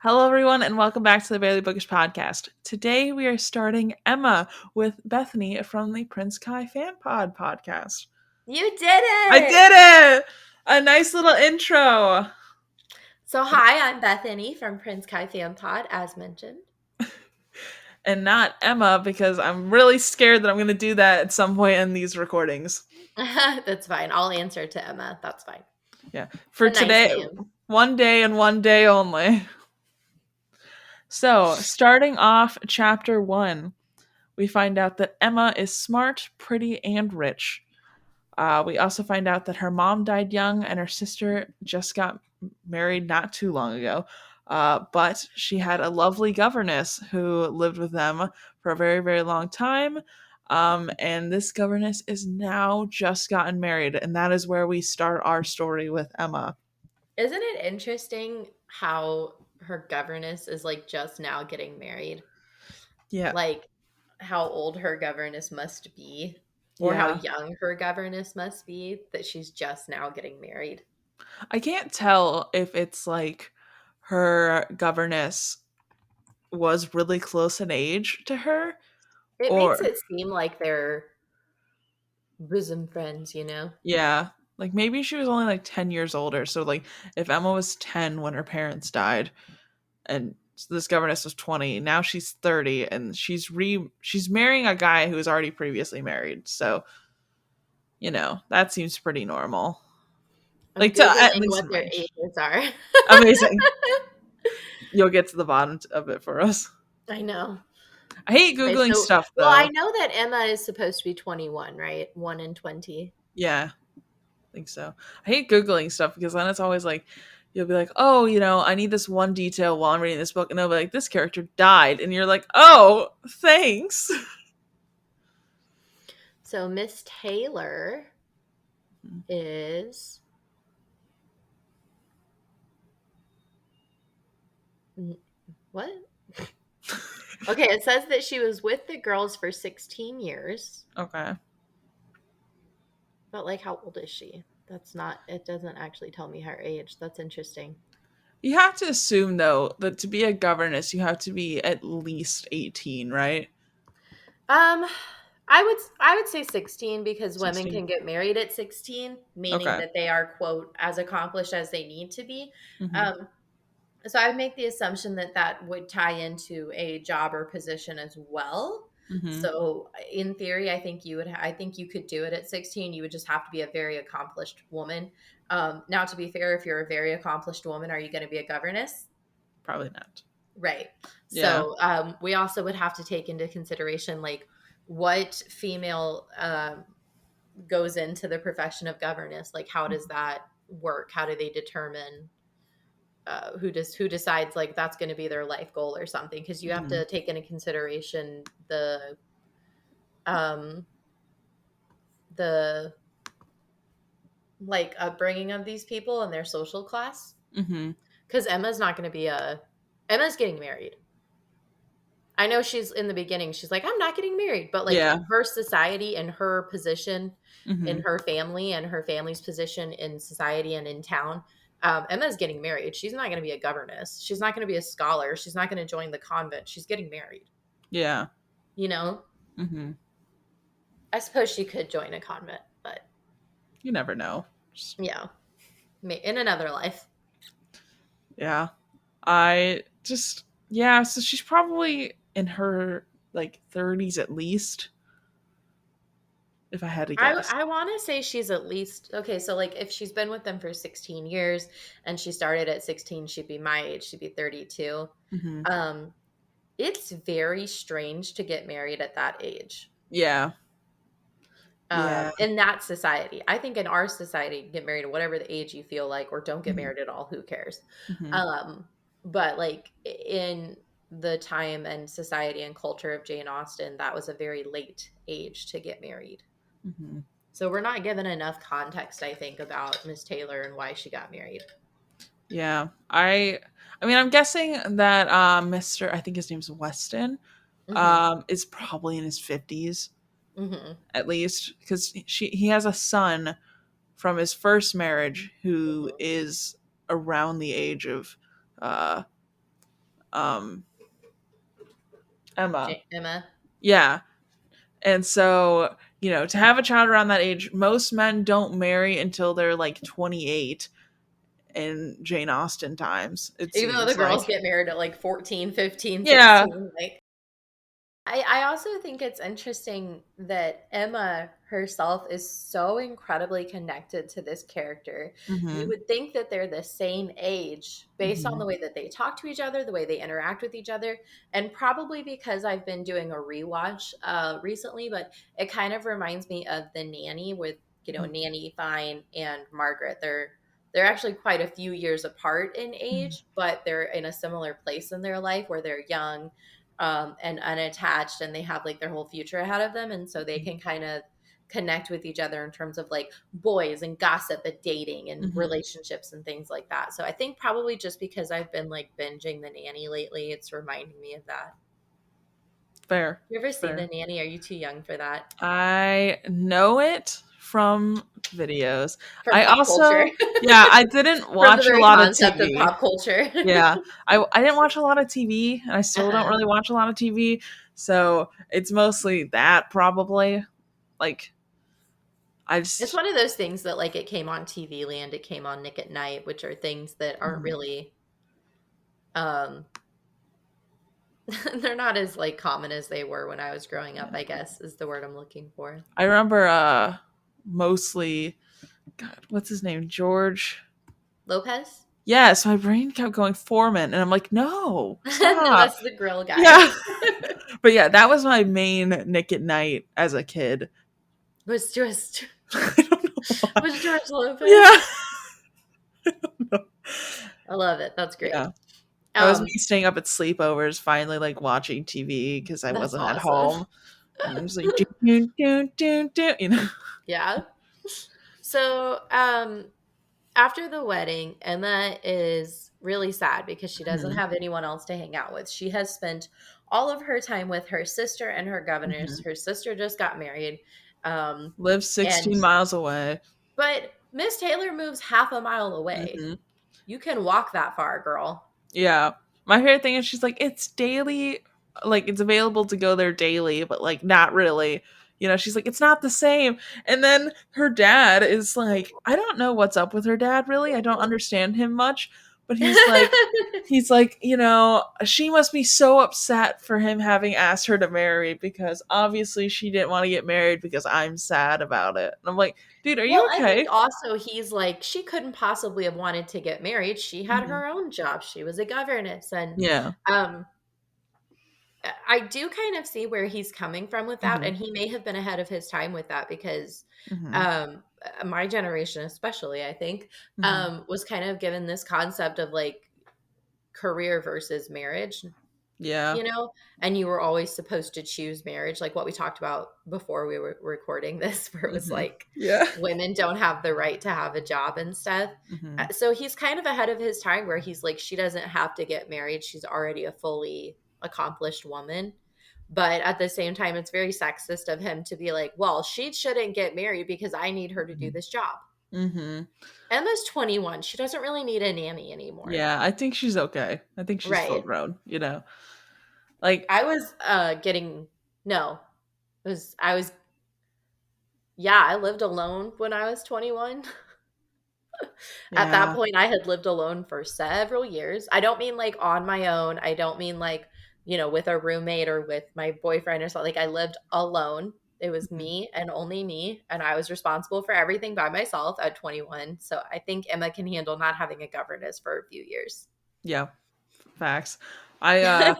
Hello, everyone, and welcome back to the Barely Bookish podcast. Today, we are starting Emma with Bethany from the Prince Kai Fan Pod podcast. You did it! I did it! A nice little intro. So, hi, I'm Bethany from Prince Kai Fan Pod, as mentioned. And not Emma, because I'm really scared that I'm going to do that at some point in these recordings. That's fine. I'll answer to Emma. That's fine. Yeah. For today, nice one day and one day only. So, starting off chapter 1, we find out that Emma is smart, pretty, and rich. We also find out that her mom died young and her sister just got married not too long ago. But she had a lovely governess who lived with them for a very, very long time. And this governess is now just gotten married. And that is where we start our story with Emma. Isn't it interesting how her governess is like just now getting married? Yeah. Like how old her governess must be, or how young her governess must be, that she's just now getting married. I can't tell if it's like her governess was really close in age to her. It makes it seem like they're bosom friends, you know? Yeah. Like maybe she was only like 10 years older. So like if Emma was 10 when her parents died and this governess was 20, now she's 30 and she's marrying a guy who was already previously married. So, that seems pretty normal. I'm Like Googling to at least what their ages are. Amazing. You'll get to the bottom of it for us. I know. I hate Googling stuff though. Well, I know that Emma is supposed to be 21, right? 1 in 20. Yeah. I think so. I hate Googling stuff because then it's always like, you'll be like, oh, I need this one detail while I'm reading this book. And they'll be like, this character died. And you're like, oh, thanks. So Miss Taylor is... What? Okay, it says that she was with the girls for 16 years. Okay. But, like, how old is she? It doesn't actually tell me her age. That's interesting. You have to assume, though, that to be a governess, you have to be at least 18, right? I would say 16 because 16. women can get married at 16, meaning that they are, quote, as accomplished as they need to be. Mm-hmm. So I would make the assumption that would tie into a job or position as well. Mm-hmm. So in theory, I think you could do it at 16. You would just have to be a very accomplished woman. Now, to be fair, if you're a very accomplished woman, are you going to be a governess? Probably not. Right. Yeah. So we also would have to take into consideration, like, what female goes into the profession of governess. Like, how does that work? How do they determine who decides like that's going to be their life goal or something? Because you have to take into consideration the like upbringing of these people and their social class. Because Emma's getting married. I know she's in the beginning, she's like, I'm not getting married, but like in her society and her position in her family and her family's position in society and in town, Emma's getting married. She's not going to be a governess. She's not going to be a scholar. She's not going to join the convent. She's getting married. Yeah. You know? I suppose she could join a convent, but you never know. Yeah. In another life. Yeah. So she's probably in her like 30s at least. If I had to guess. I want to say she's at least, okay, so like if she's been with them for 16 years and she started at 16, she'd be my age, she'd be 32. It's very strange to get married at that age. Yeah. In that society. I think in our society, get married at whatever the age you feel like, or don't get married at all, who cares? But like in the time and society and culture of Jane Austen, that was a very late age to get married. So we're not given enough context, I think, about Miss Taylor and why she got married. Yeah. I mean, I'm guessing that Mr. I think his name's Weston is probably in his 50s at least, because he has a son from his first marriage who is around the age of um Emma. Emma. Yeah. And so, to have a child around that age, most men don't marry until they're like 28 in Jane Austen times, it Even though the seems girls like. get married at like 14, 15, Yeah. 16, like I also think it's interesting that Emma herself is so incredibly connected to this character. You Mhm. would think that they're the same age based on the Mhm. way that they talk to each other, the way they interact with each other, and probably because I've been doing a rewatch recently, but it kind of reminds me of The Nanny with, Nanny Fine and Margaret. They're actually quite a few years apart in Mhm. age, but they're in a similar place in their life where they're young, and unattached, and they have like their whole future ahead of them, and so they can kind of connect with each other in terms of like boys and gossip and dating and Mhm. relationships and things like that. So I think probably just because I've been like binging The Nanny lately, it's reminding me of that. Fair. You ever see The Fair. Nanny? Are you too young for that? I know it from videos. From I pop culture. also, yeah, I didn't From the watch a very lot of concept of TV. pop culture. Yeah. I didn't watch a lot of TV, and I still don't Uh-huh. really watch a lot of TV. So it's mostly that, probably. Like, I It's just. one of those things that like it came on TV Land, it came on Nick at Night, which are things that aren't Mhm. really um they're not as like common as they were when I was growing up, Yeah. I guess is the word I'm looking for. I remember mostly, God, what's his name? George. Lopez? Yes, my brain kept going Foreman, and I'm like, no, No, stop. that's the grill guy. Yeah. But yeah, that was my main Nick at Night as a kid. was just I don't know why. was George Lopez. Yeah. I love it. That's great. Yeah. That was me Um, staying up at sleepovers, finally like watching TV because I that's wasn't at awesome. home. And it was like, doo, doo, doo, doo, doo. Yeah. So, after the wedding, Emma is really sad because she doesn't Mhm, have anyone else to hang out with. She has spent all of her time with her sister and her governors. mhm. Her sister just got married. Lives And 16 miles away. But Miss Taylor moves half a mile away. Mhm. You can walk that far, girl. Yeah. My favorite thing is she's like, it's daily, like it's available to go there daily, but like not really. She's like, it's not the same. And then her dad is like, I don't know what's up with her dad, really. I don't understand him much. But he's like, she must be so upset for him having asked her to marry because obviously she didn't want to get married because I'm sad about it. And I'm like, dude, are you Well, I think okay? also he's like, she couldn't possibly have wanted to get married. She had Hmm. her own job. She was a governess. And Yeah. um, I do kind of see where he's coming from with that. Hmm. And he may have been ahead of his time with that because Hmm. um, my generation, especially, I think, Hmm. was kind of given this concept of like career versus marriage, Yeah. and you were always supposed to choose marriage, like what we talked about before we were recording this, where it was Hmm. like Yeah. women don't have the right to have a job and stuff. Hmm. So he's kind of ahead of his time where he's like, she doesn't have to get married. She's already a fully accomplished woman. But at the same time, it's very sexist of him to be like, well, she shouldn't get married because I need her to do this job. Hmm. Emma's 21. She doesn't really need a nanny anymore. Yeah, I think she's okay. I think she's full Right. grown. Like, I was getting no. I was yeah, I lived alone when I was 21. At that yeah. point I had lived alone for several years. I don't mean like on my own. I don't mean like, with a roommate or with my boyfriend or something. Like I lived alone. It was Mhm. me and only me, and I was responsible for everything by myself at 21. So I think Emma can handle not having a governess for a few years. Yeah, facts. I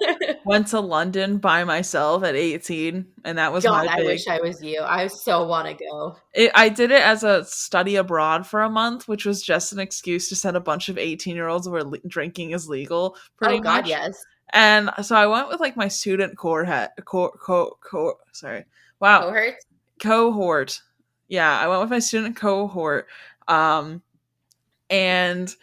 went to London by myself at 18, and that was God, my I big. wish I was you. I so want to go. I did it as a study abroad for a month, which was just an excuse to send a bunch of 18-year-olds where drinking is legal, Oh pretty God, much. yes. And so I went with like my student sorry. Wow, Cohorts. cohort. Yeah, I went with my student cohort. And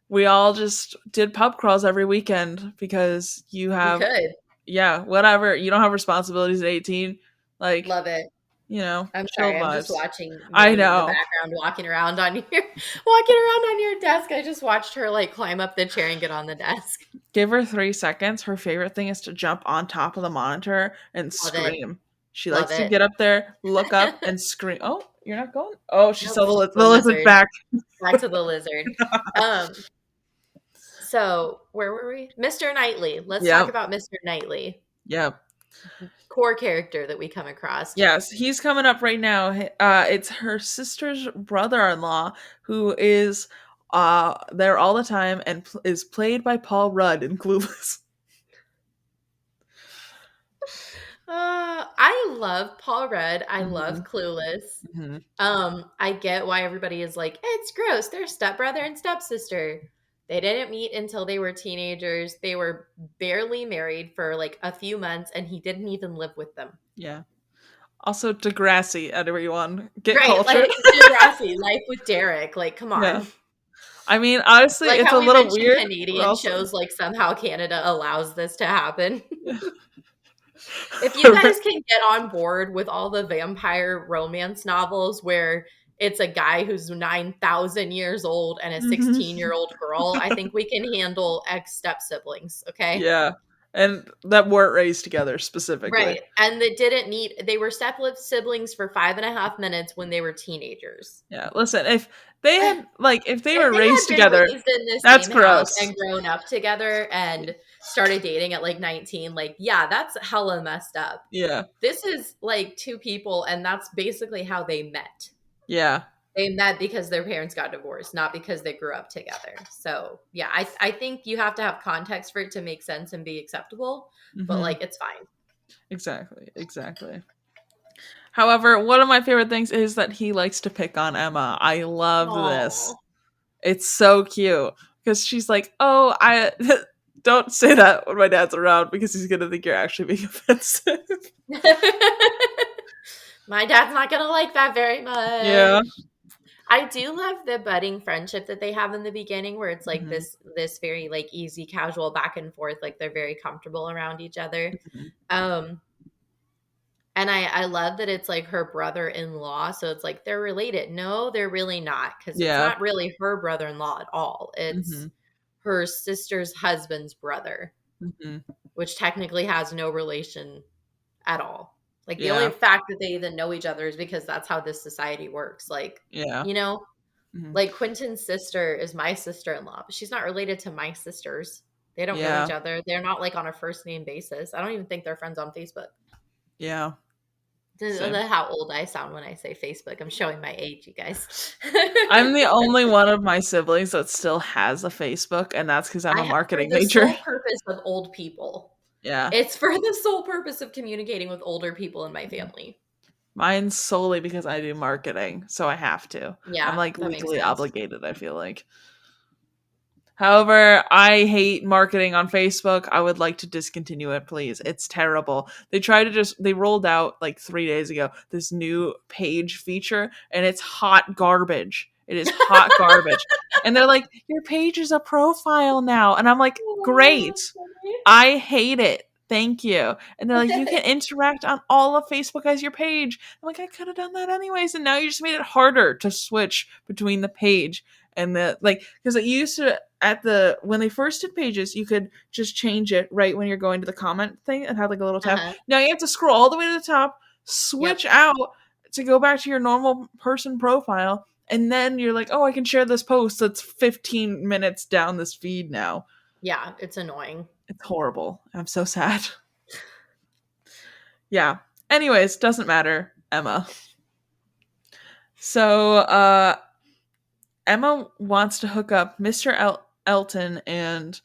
we all just did pub crawls every weekend because you We have, could. yeah, whatever. You don't have responsibilities at 18. Like, Love it. you know, I'm chill sorry. I'm just vibes. watching I Millie in the know. background walking around on your walking around on your desk. I just watched her like climb up the chair and get on the desk. Give her 3 seconds. Her favorite thing is to jump on top of the monitor and Love it. scream. She Love likes to it. get up there, look up, and scream. Oh, you're not going? Oh, she Nope, saw just the the lizard lizard. back. Back to the lizard. Um, so where were we? Mr. Knightley. Let's talk Yep. about Mr. Knightley. Yep. Core character that we come across. Yes, he's coming up right now. It's her sister's brother-in-law who is there all the time and is played by Paul Rudd in Clueless. I love Paul Rudd. I Mm-hmm. love Clueless. Mm-hmm. I get why everybody is like, it's gross. They're stepbrother and stepsister. They didn't meet until they were teenagers. They were barely married for like a few months, and he didn't even live with them. Yeah. Also, Degrassi, everyone. Get Right, cultured. like Degrassi, Life with Derek. Like, come Yeah. on. I mean, honestly, Like it's how a we little mentioned weird, but Canadian also. shows, like somehow Canada allows this to happen. Yeah. If you guys can get on board with all the vampire romance novels where it's a guy who's 9,000 years old and a Mhm. 16-year-old girl, I think we can handle ex step siblings. Okay. Yeah. And that weren't raised together specifically. Right. And they were step siblings for 5.5 minutes when they were teenagers. Yeah. Listen, if they had, like, if they If were they had raised been together, raised in the that's same house gross. and grown up together and started dating at like 19, like, yeah, that's hella messed up. Yeah. This is like two people, and that's basically how they met. Yeah. They met because their parents got divorced, not because they grew up together. So, yeah, I think you have to have context for it to make sense and be acceptable, but Hmm. like, it's fine. Exactly. Exactly. However, one of my favorite things is that he likes to pick on Emma. I love this. Oh. It's so cute because she's like, "Oh, I don't say that when my dad's around because he's gonna think you're actually being offensive." My dad's not going to like that very Yeah. much. I do love the budding friendship that they have in the beginning where it's like Hmm. this very like easy casual back and forth, like they're very comfortable around each other. Hmm. Um and I love that it's like her brother-in-law, so it's like they're related. No, they're really not, because it's Yeah. not really her brother-in-law at all. It's Hmm. her sister's husband's brother, Hmm. which technically has no relation at all. Like the only Yeah. fact that they even know each other is because that's how this society works. Like, Yeah. you know, Hmm. like Quentin's sister is my sister-in-law, but she's not related to my sisters. They don't know Yeah. each other. They're not like on a first name basis. I don't even think they're friends on Facebook. Yeah. Same. How old I sound when I say Facebook. I'm showing my age, you guys. I'm the only one of my siblings that still has a Facebook, and that's because I'm a For marketing the major. sole purpose of old people. Yeah. It's for the sole purpose of communicating with older people in my family. Mine's solely because I do marketing, so I have to. I'm Yeah, like that makes legally sense. obligated, I feel like. However, I hate marketing on Facebook. I would like to discontinue it, please. It's terrible. They rolled out like 3 days ago this new page feature, and it's hot garbage. It is hot garbage. And they're like, your page is a profile now. And I'm like, great. I hate it. Thank you. And they're like, you can interact on all of Facebook as your page. I'm like, I could have done that anyways. And now you just made it harder to switch between the page and the, like, because it used to, when they first did pages, you could just change it right when you're going to the comment thing and have like a little tab. Uh-huh. Now you have to scroll all the way to the top, Yep. switch out to go back to your normal person profile. And then you're like, oh, I can share this post that's 15 minutes down this feed now. Yeah, it's annoying. It's horrible. I'm so sad. Yeah. Anyways, doesn't matter. Emma. So, Emma wants to hook up Mr. Elton and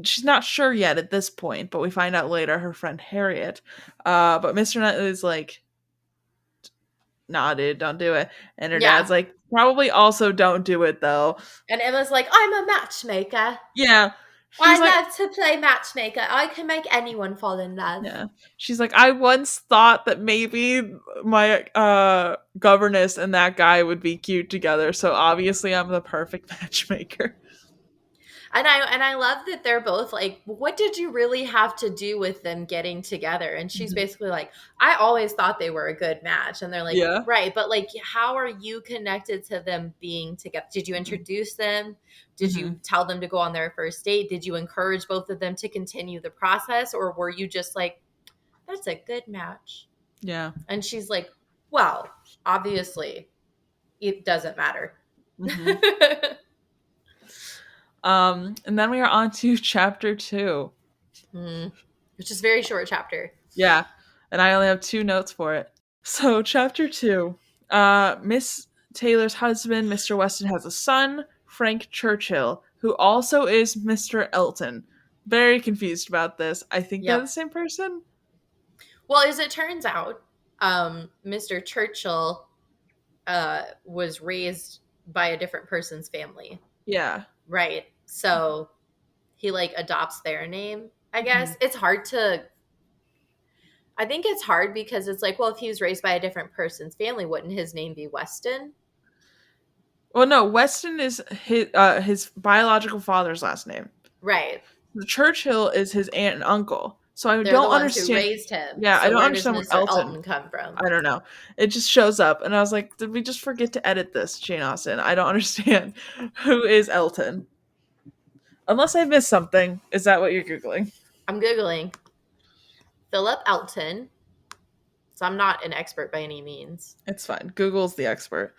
she's not sure yet at this point, but we find out later her friend Harriet. But Mr. Knightley is like, nah, dude, don't do it. And her Yeah. dad's like, probably also don't do it though. And Emma's like, I'm a matchmaker. Yeah. I She's like, love to play matchmaker. I can make anyone fall in love. yeah. She's like, I once thought that maybe my governess and that guy would be cute together, so obviously I'm the perfect matchmaker. And I love that they're both like, what did you really have to do with them getting together? And she's Mhm. basically like, I always thought they were a good match. And they're like, Yeah. right, but like, how are you connected to them being together? Did you introduce them? Did Hmm. you tell them to go on their first date? Did you encourage both of them to continue the process? Or were you just like, that's a good match? Yeah. And she's like, well, obviously, it doesn't matter. Hmm. And then we are on to chapter 2. Mm, which is a very short chapter. Yeah. And I only have 2 notes for it. So, chapter 2. Miss Taylor's husband, Mr. Weston, has a son, Frank Churchill, who also is Mr. Elton. Very confused about this. I think they're the Yep. same person. Well, as it turns out, Mr. Churchill was raised by a different person's family, Yeah. right? So he like adopts their name. I Mhm. guess it's hard to. I think it's hard because it's like, well, if he was raised by a different person's family, wouldn't his name be Weston? Well, no, Weston is his biological father's last name. Right. The Churchill is his aunt and uncle. So I They're the don't ones who understand. raised him. Yeah, I So don't where does understand what Mr. Elton. Elton come from? I don't know. It just shows up, and I was like, did we just forget to edit this, Jane Austen? I don't understand. Who is Elton? Unless I missed something. Is that what you're googling? I'm Googling Philip Elton. So I'm not an expert by any means. It's fine. Google's the expert.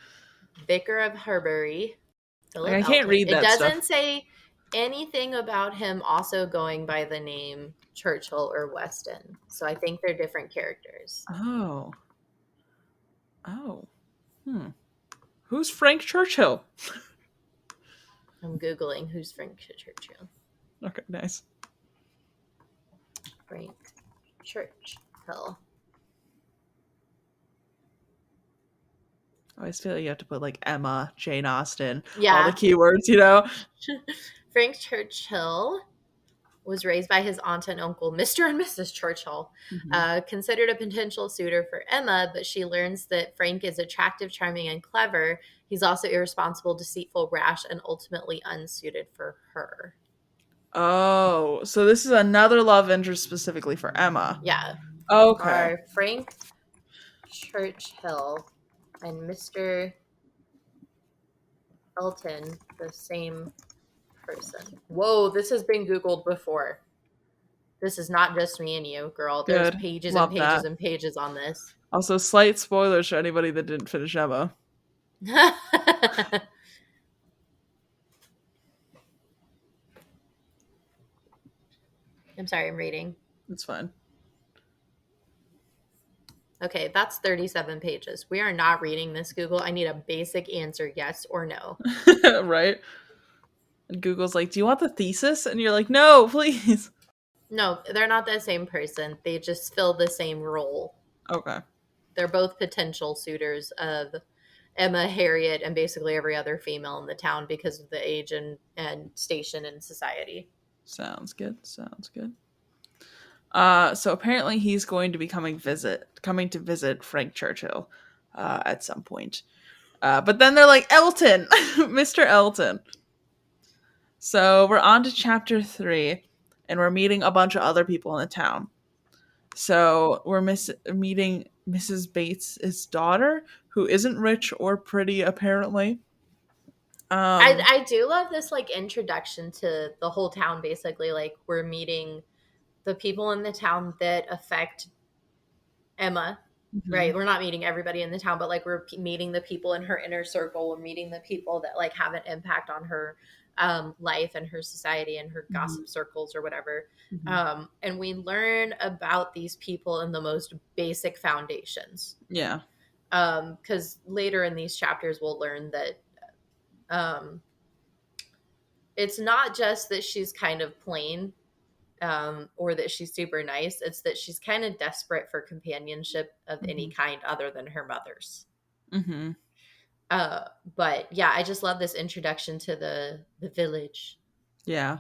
Vicar of Herbury, Like Philip I can't Elton. read It that doesn't stuff. say anything about him also going by the name Churchill or Weston. So I think they're different characters. Oh. Oh. Hmm. Who's Frank Churchill? I'm Googling who's Frank Churchill. Okay, nice. Frank Churchill. I always feel like you have to put like Emma, Jane Austen, all the Yeah. keywords, you know? Frank Churchill was raised by his aunt and uncle, Mr. and Mrs. Churchill, Hmm. considered a potential suitor for Emma, but she learns that Frank is attractive, charming, and clever. He's also irresponsible, deceitful, rash, and ultimately unsuited for her. Oh, so this is another love interest specifically for Emma. Yeah. Okay. Are Frank Churchill and Mr. Elton the same person? Whoa, this has been Googled before. This is not just me and you, girl. There's Good. pages and Love pages that. and pages on this. Also, slight spoilers for anybody that didn't finish Emma. I'm sorry, I'm reading. It's fine. Okay, that's 37 pages. We are not reading this, Google. I need a basic answer, yes or no. Right? And Google's like, do you want the thesis? And you're like, no, please. No, they're not the same person. They just fill the same role. Okay. They're both potential suitors of Emma, Harriet, and basically every other female in the town because of the age and station in society. Sounds good. Sounds good. So apparently he's going to be coming to visit Frank Churchill, at some point. But then they're like, Elton, Mr. Elton. So we're on to chapter 3, and we're meeting a bunch of other people in the town. So we're meeting Mrs. Bates' daughter, who isn't rich or pretty, apparently. Um, I do love this like introduction to the whole town basically. Like we're meeting the people in the town that affect Emma, right? mhm, We're not meeting everybody in the town, but like we're meeting the people in her inner circle. We're meeting the people that like have an impact on her life and her society and her mhm, gossip circles or whatever. mhm. And we learn about these people in the most basic foundations. Yeah. Because later in these chapters, we'll learn that um, it's not just that she's kind of plain or that she's super nice. It's that she's kind of desperate for companionship of any Hmm. kind other than her mother's. Hmm. Uh, but yeah, I just love this introduction to the village. Yeah.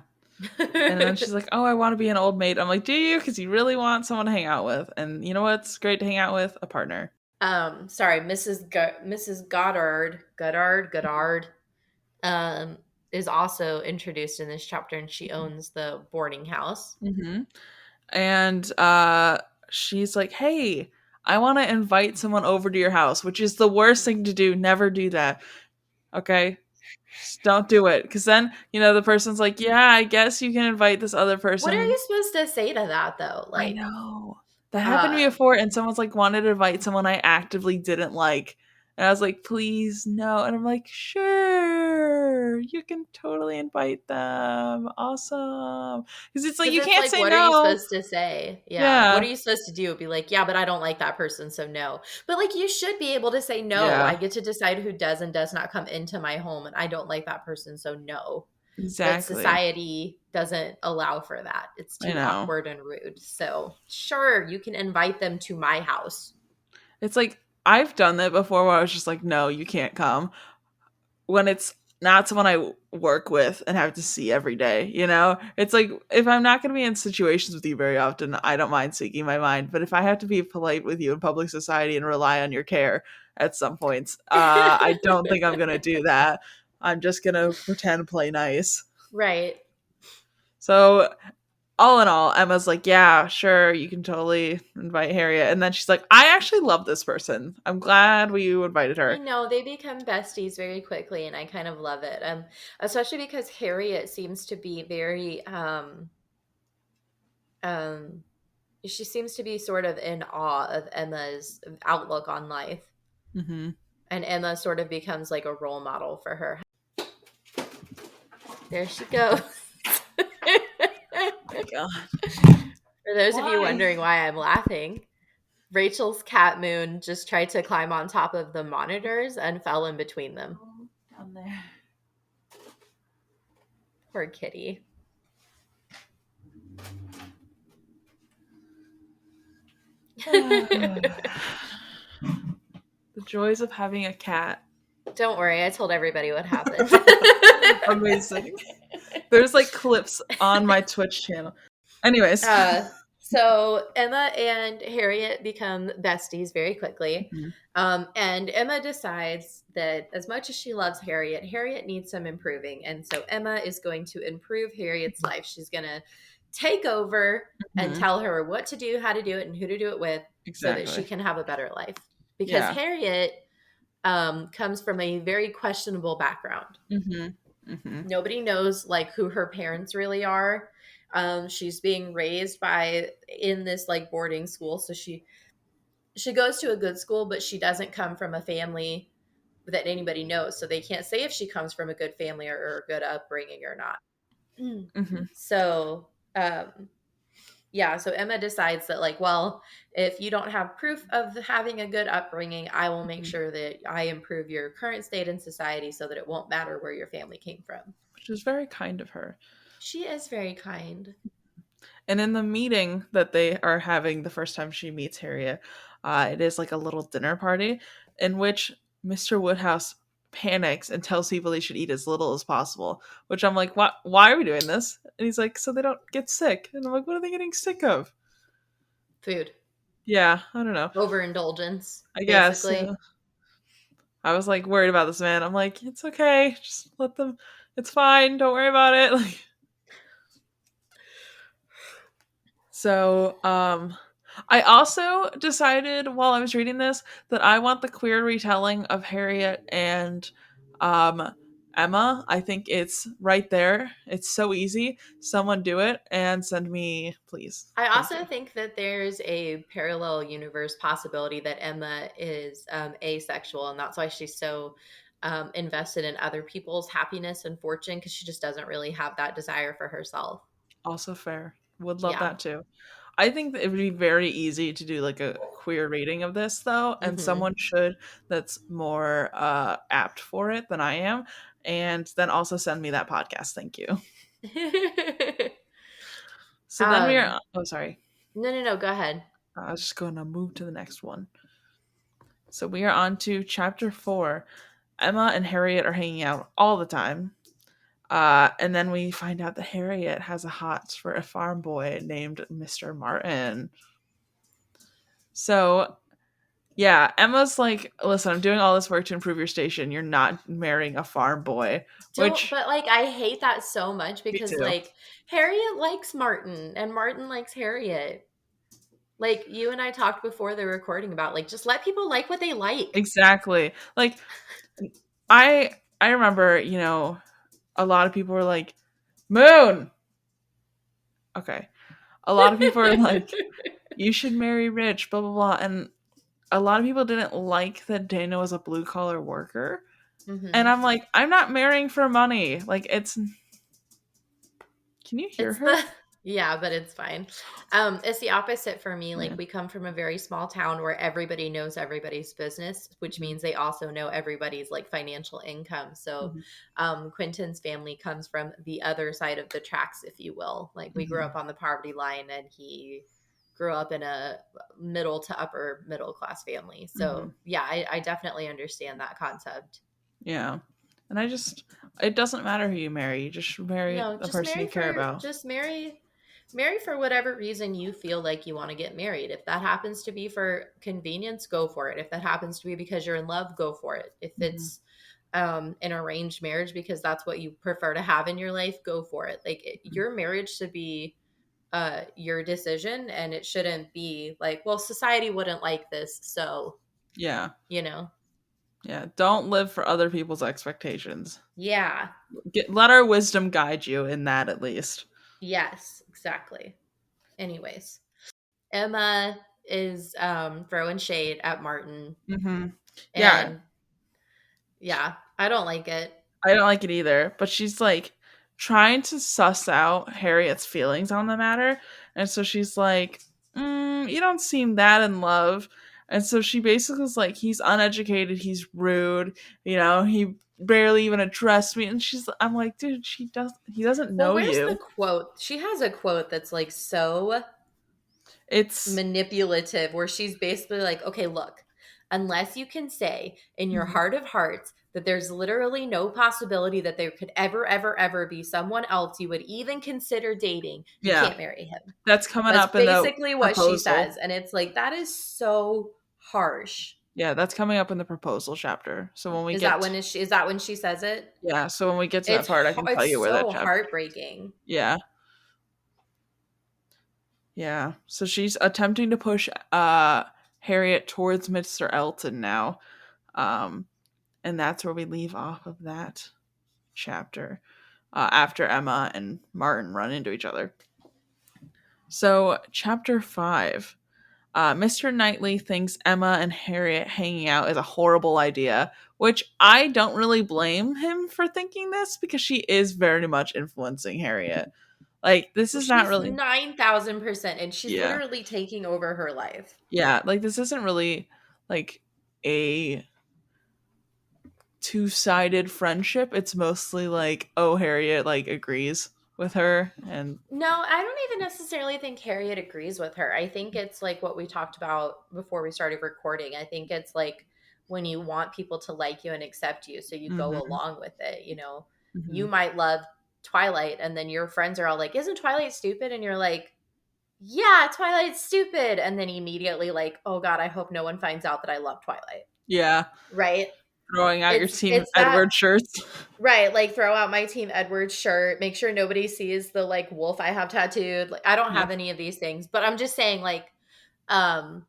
And then she's like, "Oh, I want to be an old maid." I'm like, "Do you? Because you really want someone to hang out with." And you know what's great to hang out with? A partner. Sorry, Mrs. Goddard. Um, is also introduced in this chapter, and she owns the boarding house. Mm-hmm. And she's like, hey, I want to invite someone over to your house, which is the worst thing to do. Never do that. Okay? Just don't do it. Because then, the person's like, yeah, I guess you can invite this other What are person. you supposed to say to that though? I Like, know. That happened to me uh, before, and someone's like wanted to invite someone I actively didn't like. And I was like, please, no. And I'm like, sure, you can totally invite them. Awesome. Because it's like, because you it's can't like, say what are you no. supposed to say? Yeah. What are Yeah. you supposed to do? Be like, yeah, but I don't like that person, so no. But like, you should be able to say no. I Yeah, get to decide who does and does not come into my home, and I don't like that person, so no. But exactly. society doesn't allow for that. It's I too know. awkward and rude. So, sure, you can invite them to my house. It's like, I've done that before where I was just like, no, you can't come. When it's not someone I work with and have to see every day. It's like, if I'm not going to be in situations with you very often, I don't mind speaking my mind. But if I have to be polite with you in public society and rely on your care at some points, I don't think I'm going to do that. I'm just going to pretend play nice. Right. So, all in all, Emma's like, yeah, sure, you can totally invite Harriet. And then she's like, I actually love this person. I'm glad you invited I her. know they become besties very quickly, and I kind of love it. Especially because Harriet seems to be very um she seems to be sort of in awe of Emma's outlook on life. Mm-hmm. And Emma sort of becomes like a role model for her. There she goes. My God. For those of you Why? wondering why I'm laughing, Rachel's cat Moon just tried to climb on top of the monitors and fell in between them. Oh, down there. Poor kitty. The joys of having a cat. Don't worry, I told everybody what happened. Amazing. There's like clips on my Twitch channel. Anyways. So Emma and Harriet become besties very quickly. Mhm. And Emma decides that as much as she loves Harriet, Harriet needs some improving. And so Emma is going to improve Harriet's life. She's going to take over and Mhm. tell her what to do, how to do it, and who to do it with so that she Exactly. can have a better life. Because Yeah. Harriet comes from a very questionable background. Mhm. Mhm. Nobody knows like who her parents really are. She's being raised by in this like boarding school, so she goes to a good school, but she doesn't come from a family that anybody knows, so they can't say if she comes from a good family or a good upbringing or not. Mhm. So yeah, so Emma decides that like, well, if you don't have proof of having a good upbringing, I will make Mhm. sure that I improve your current state in society so that it won't matter where your family came from. Which is very kind of her. She is very kind. And in the meeting that they are having the first time she meets Harriet, it is like a little dinner party in which Mr. Woodhouse panics and tells people they should eat as little as possible. Which I'm like, why are we doing this? And he's like, so they don't get sick. And I'm like, what are they getting sick of? Food. Yeah, I don't know. Overindulgence, I guess. basically. I was like worried about this man. I'm like, it's okay. Just let them. It's fine. Don't worry about it. Like, so, I also decided while I was reading this that I want the queer retelling of Harriet and um, Emma. I think it's right there. It's so easy. Someone do it and send me, please. I Thank also you. think that there's a parallel universe possibility that Emma is asexual, and that's why she's so invested in other people's happiness and fortune because she just doesn't really have that desire for herself. Also fair. Would love Yeah. that too. I think that it would be very easy to do like a queer reading of this though, and Hmm. someone should that's more apt for it than I am. And then also send me that podcast. Thank you. So then we um, are oh sorry. no, no, no. Go ahead. I was just gonna move to the next one. So we are on to chapter 4. Emma and Harriet are hanging out all the time. And then we find out that Harriet has a hot for a farm boy named Mr. Martin. So Yeah, Emma's like, listen, I'm doing all this work to improve your station. You're not marrying a farm boy, Don't, which but like I hate that so much me because too. like Harriet likes Martin and Martin likes Harriet. Like you and I talked before the recording about like just let people like what they like. Exactly. Like I remember, a lot of people were like, Moon. Okay. A lot of people are like, you should marry rich, blah blah blah. And a lot of people didn't like that Dana was a blue collar worker. And Hmm. I'm like, I'm not marrying for money. Like it's can you hear It's her? the yeah, but it's fine. It's the opposite for me. Like Yeah. we come from a very small town where everybody knows everybody's business, which Mhm. means they also know everybody's like financial income. So Mhm. Quentin's family comes from the other side of the tracks, if you will. Like we grew up Mhm. on the poverty line and he grew up in a middle to upper middle class family. So Mhm. yeah, I definitely understand that concept. Yeah. And it doesn't matter who you marry. You just marry No, the person you care about. just marry for whatever reason you feel like you want to get married. If that happens to be for convenience, go for it. If that happens to be because you're in love, go for it. If Mhm. it's an arranged marriage because that's what you prefer to have in your life, go for it. Like your marriage should be your decision and it shouldn't be like, well, society wouldn't like this, so, Yeah. you know. Yeah. Don't live for other people's expectations. Yeah. Let our wisdom guide you in that at least. Yes, exactly. Anyways, Emma is throwing shade at Martin, Mhm. Yeah. and yeah, I don't like it. I don't like it either, but she's like trying to suss out Harriet's feelings on the matter. And so she's like, you don't seem that in love. And so she basically is like, he's uneducated, he's rude, he barely even addressed me. And I'm like, dude, he doesn't Well, know where's the you. quote? She has a quote that's like so It's, manipulative where she's basically like, okay, look, unless you can say in your mhm. heart of hearts that there's literally no possibility that there could ever be someone else you would even consider dating, you Yeah, can't marry him. that's coming That's up in the basically what she proposal. says. And it's like, that is so harsh. Yeah, that's coming up in the proposal chapter. So when we get, Is that when she says it? yeah, so when we get to that part, I can tell It's you where that so chapter. heartbreaking. Yeah. Yeah. So she's attempting to push Harriet towards Mr. Elton now. Um and that's where we leave off of that chapter. After Emma and Martin run into each other. So chapter 5. Mr. Knightley thinks Emma and Harriet hanging out is a horrible idea, which I don't really blame him for thinking this because she is very much influencing Harriet. Like this Well, is not she's really 9,000%, and she's yeah. literally taking over her life. Yeah, like this isn't really like a two-sided friendship. It's mostly like, oh, Harriet like agrees with her and No, I don't even necessarily think Harriet agrees with her. I think it's like what we talked about before we started recording. I think it's like when you want people to like you and accept you, so you go mhm, along with it. You mhm. might love Twilight, and then your friends are all like, "Isn't Twilight stupid?" And you're like, "Yeah, Twilight's stupid." And then immediately, like, "Oh God, I hope no one finds out that I love Twilight." Yeah, Right? throwing out your Team It's that Edward shirts. right, like throw out my Team Edwards shirt, make sure nobody sees the like wolf I have tattooed. Like I don't Yeah. have any of these things, but I'm just saying like um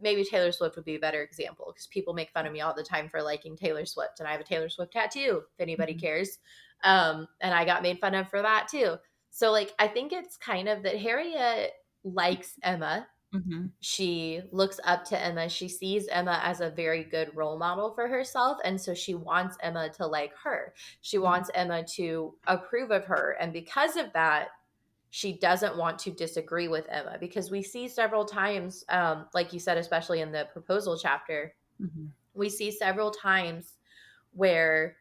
maybe Taylor Swift would be a better example because people make fun of me all the time for liking Taylor Swift and I have a Taylor Swift tattoo if anybody Mhm, cares. And I got made fun of for that too. So like I think it's kind of that Harriet likes Emma. mhm, She looks up to Emma. She sees Emma as a very good role model for herself. And so she wants Emma to like her. She mhm, wants Emma to approve of her. And because of that, she doesn't want to disagree with Emma because we see several times, like you said, especially in the proposal chapter, mhm, we see several times where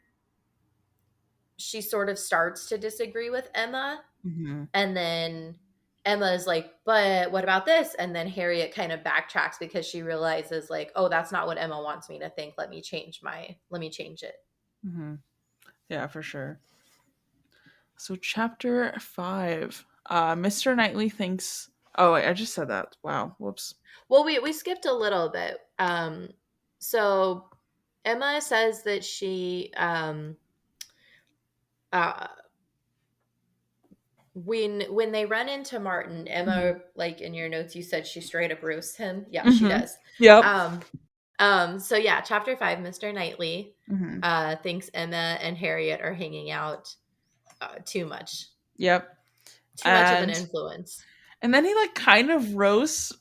she sort of starts to disagree with Emma mhm. and then Emma is like, but what about this? And then Harriet kind of backtracks because she realizes, like, oh, that's not what Emma wants me to think. Let me change it. Mhm. Yeah, for sure. So chapter 5. Mr. Knightley thinks Oh, wait, I just said that. Wow. Whoops. Well, we skipped a little bit. So Emma says that she uh when they run into Martin, Hmm. Emma, like in your notes, you said she straight up roasts him. Yeah, she Hmm. does. Yep. Um, so yeah, chapter 5, Mr. Knightley Hmm. thinks Emma and Harriet are hanging out too much, Yep. too much of an And influence. and then he like kind of roasts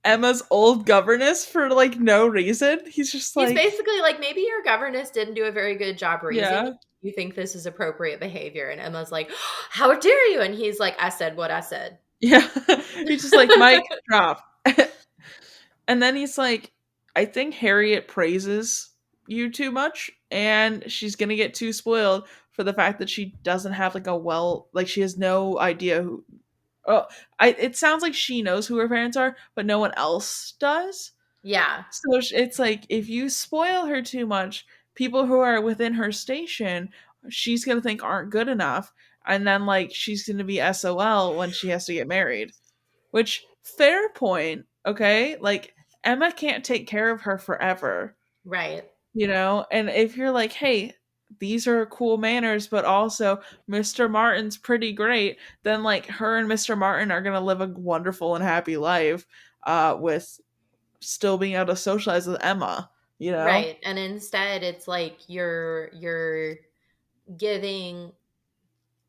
Emma's old governess for like no reason. He's just He's like, basically like, maybe your governess didn't do a very good job raising you. yeah. You think this is appropriate behavior, and Emma's like, "How dare you?" And he's like, "I said what I said." Yeah. He's just like, Mike, drop. And then he's like, I think Harriet praises you too much, and she's gonna get too spoiled for the fact that she doesn't have like a well, like she has no idea who. Oh, it sounds like she knows who her parents are, but no one else does. Yeah, So it's like if you spoil her too much, people who are within her station, she's gonna think aren't good enough, and then like she's gonna be SOL when she has to get married. Which fair point, okay? Like Emma can't take care of her forever, right, And if you're like, hey, these are cool manners, but also Mr. Martin's pretty great, then like her and Mr. Martin are gonna live a wonderful and happy life, with still being able to socialize with Emma, you know? right. And instead, it's like giving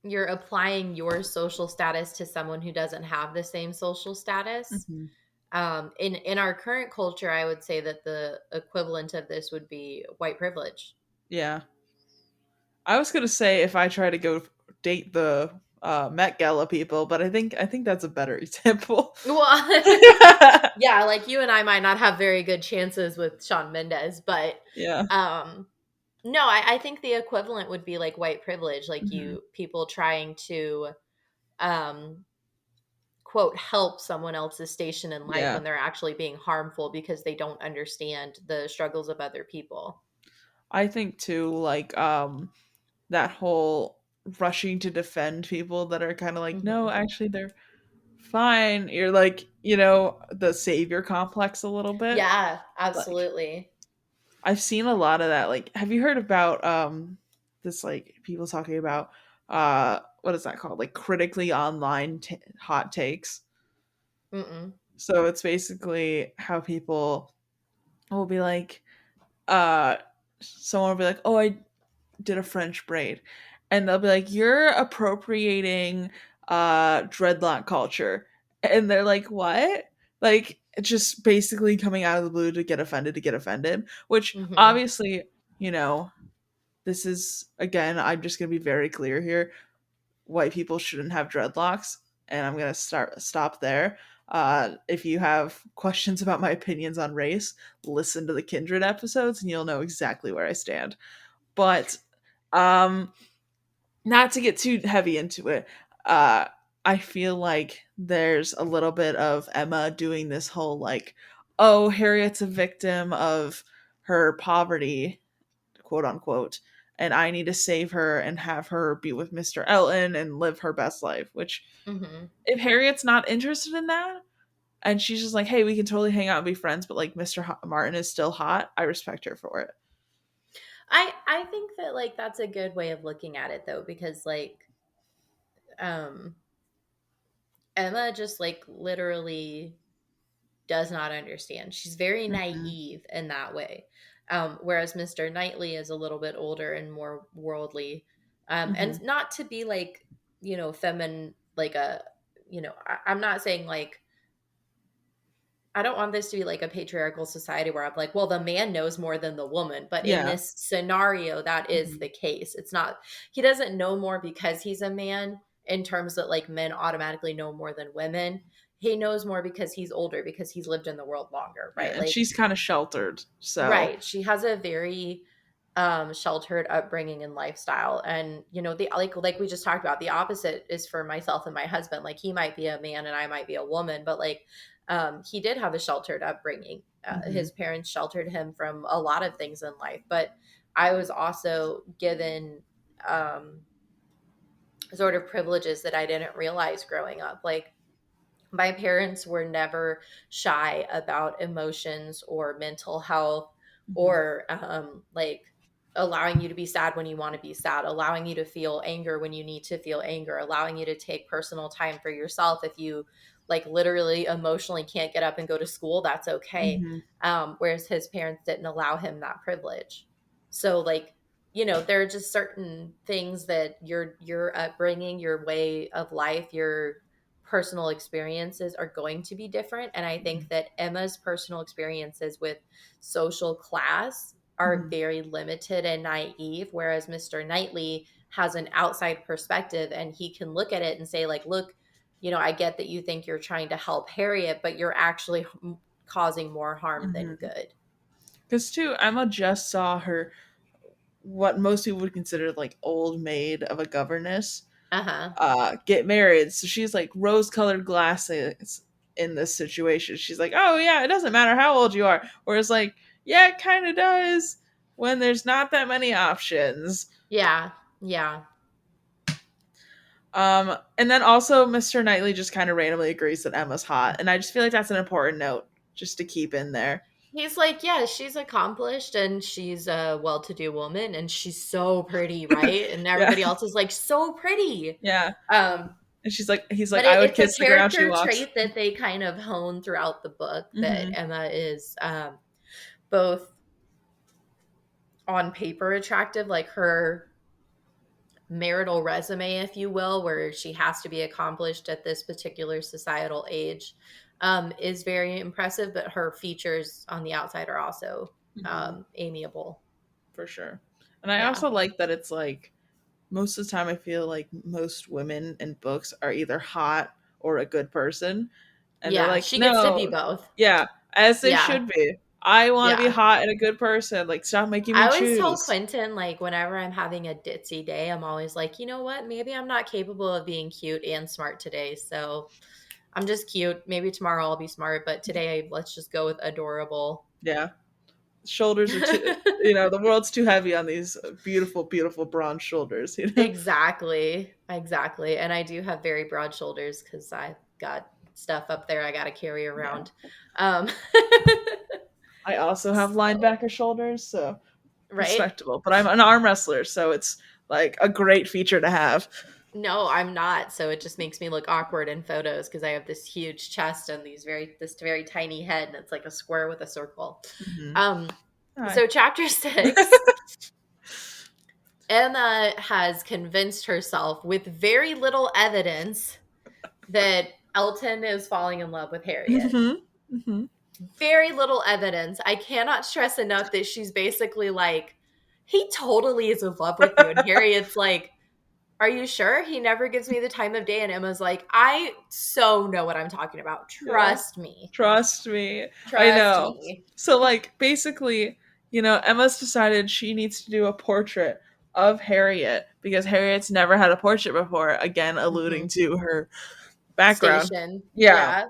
you're applying your social status to someone who doesn't have the same social status. Hmm. In our current culture, I would say that the equivalent of this would be white privilege. Yeah. I was gonna say if I try to go date the Met Gala people, but I think that's a better example. Well, yeah, like you and I might not have very good chances with Shawn Mendes, but Yeah. um, no, I think the equivalent would be like white privilege, like Hmm. you people trying to um, quote help someone else's station in life Yeah. when they're actually being harmful because they don't understand the struggles of other people. I think too, like that whole rushing to defend people that are kind of like, no, Hmm. actually they're fine. You're like, the savior complex a little bit. Yeah, Like absolutely. I've seen a lot of that. Like, have you heard about this like people talking about what is that called? Like critically online hot takes. Mm-mm. So it's basically how people will be like, uh someone will be like, oh, I did a French braid, and they'll be like, "You're appropriating dreadlock culture," and they're like, "What?" Like it's just basically coming out of the blue to get offended. Which Hmm. obviously, you know, this is again. I'm just gonna be very clear here. White people shouldn't have dreadlocks, and I'm gonna stop there. If you have questions about my opinions on race, listen to the Kindred episodes, and you'll know exactly where I stand. But um not to get too heavy into it, uh I feel like there's a little bit of Emma doing this whole like, oh, Harriet's a victim of her poverty, quote unquote, and I need to save her and have her be with Mr. Elton and live her best life. Which Hmm. if Harriet's not interested in that and she's just like, hey, we can totally hang out and be friends, but like Martin is still hot, I respect her for it. I think that like that's a good way of looking at it though, because like um Emma just like literally does not understand. She's very Hmm. naive in that way. Whereas Mr. Knightley is a little bit older and more worldly. Hmm. And not to be like, feminine, like I'm not saying like, I don't want this to be like a patriarchal society where I'm like, well, the man knows more than the woman. But in Yeah. this scenario, that is Hmm. the case. It's not, he doesn't know more because he's a man in terms that like men automatically know more than women. He knows more because he's older, because he's lived in the world longer, Yeah, right? and Like, she's kind of sheltered, so right. She has a very sheltered upbringing and lifestyle. And the like we just talked about, the opposite is for myself and my husband. Like he might be a man and I might be a woman, but like he did have a sheltered upbringing. mhm, His parents sheltered him from a lot of things in life, but I was also given um sort of privileges that I didn't realize growing up. Like My parents were never shy about emotions or mental health, Mm-hmm. or like allowing you to be sad when you want to be sad, allowing you to feel anger when you need to feel anger, allowing you to take personal time for yourself. If you like literally emotionally can't get up and go to school, that's okay. Mm-hmm. Whereas his parents didn't allow him that privilege. So like, you know, there are just certain things that your upbringing, your way of life, your personal experiences are going to be different. And I think that Emma's personal experiences with social class are Mm-hmm. very limited and naive, whereas Mr. Knightley has an outside perspective and he can look at it and say, like, look, you know, I get that you think you're trying to help Harriet, but you're actually causing more harm than Mm-hmm. good. Because too, Emma just saw her what most people would consider like old maid of a governess Uh-huh. get married. So she's like rose colored glasses in this situation. She's like, oh yeah, it doesn't matter how old you are. Whereas like, yeah, it kind of does when there's not that many options. Yeah. Yeah. And then also Mr. Knightley just kind of randomly agrees that Emma's hot. And I just feel like that's an important note just to keep in there. He's like, yeah, she's accomplished and she's a well-to-do woman and she's so pretty, right? And Yeah. everybody else is like, so pretty. Yeah. Um, And he's like, but I would it's a kiss the ground she character walks. trait that they kind of hone throughout the book, that Mm-hmm. Emma is both on paper attractive, like her marital resume, if you will, where she has to be accomplished at this particular societal age, is very impressive. But her features on the outside are also Mm-hmm. amiable. For sure. And I Yeah. also like that it's like most of the time I feel like most women in books are either hot or a good person. And they're Yeah. like, She gets to be no, both. yeah, as they Yeah. should be. I want to be Yeah. hot and a good person. Like, stop making me I always tell choose. Quentin, like, whenever I'm having a ditzy day, I'm always like, you know what? Maybe I'm not capable of being cute and smart today. So I'm just cute. Maybe tomorrow I'll be smart, but today let's just go with adorable. Yeah. Shoulders are too, the world's too heavy on these beautiful, beautiful bronze shoulders, Exactly. Exactly. And I do have very broad shoulders because I've got stuff up there I got to carry Yeah. around. Um, I also have so, linebacker shoulders, so right? respectable. But I'm an arm wrestler, so it's like a great feature to have. No, I'm not. So it just makes me look awkward in photos because I have this huge chest and this very tiny head, and it's like a square with a circle. Mm-hmm. Um, Hi. so chapter 6, Emma has convinced herself with very little evidence that Elton is falling in love with Harriet. Mm-hmm. Mm-hmm. Very little evidence. I cannot stress enough that she's basically like, he totally is in love with you. And Harriet's like, are you sure? He never gives me the time of day. And Emma's like, I so know what I'm talking about. Yeah. Trust me. Trust me. I Trust know. me. So, like, basically, Emma's decided she needs to do a portrait of Harriet because Harriet's never had a portrait before, again, Mm-hmm. alluding to her background. Station. Yeah. Yeah.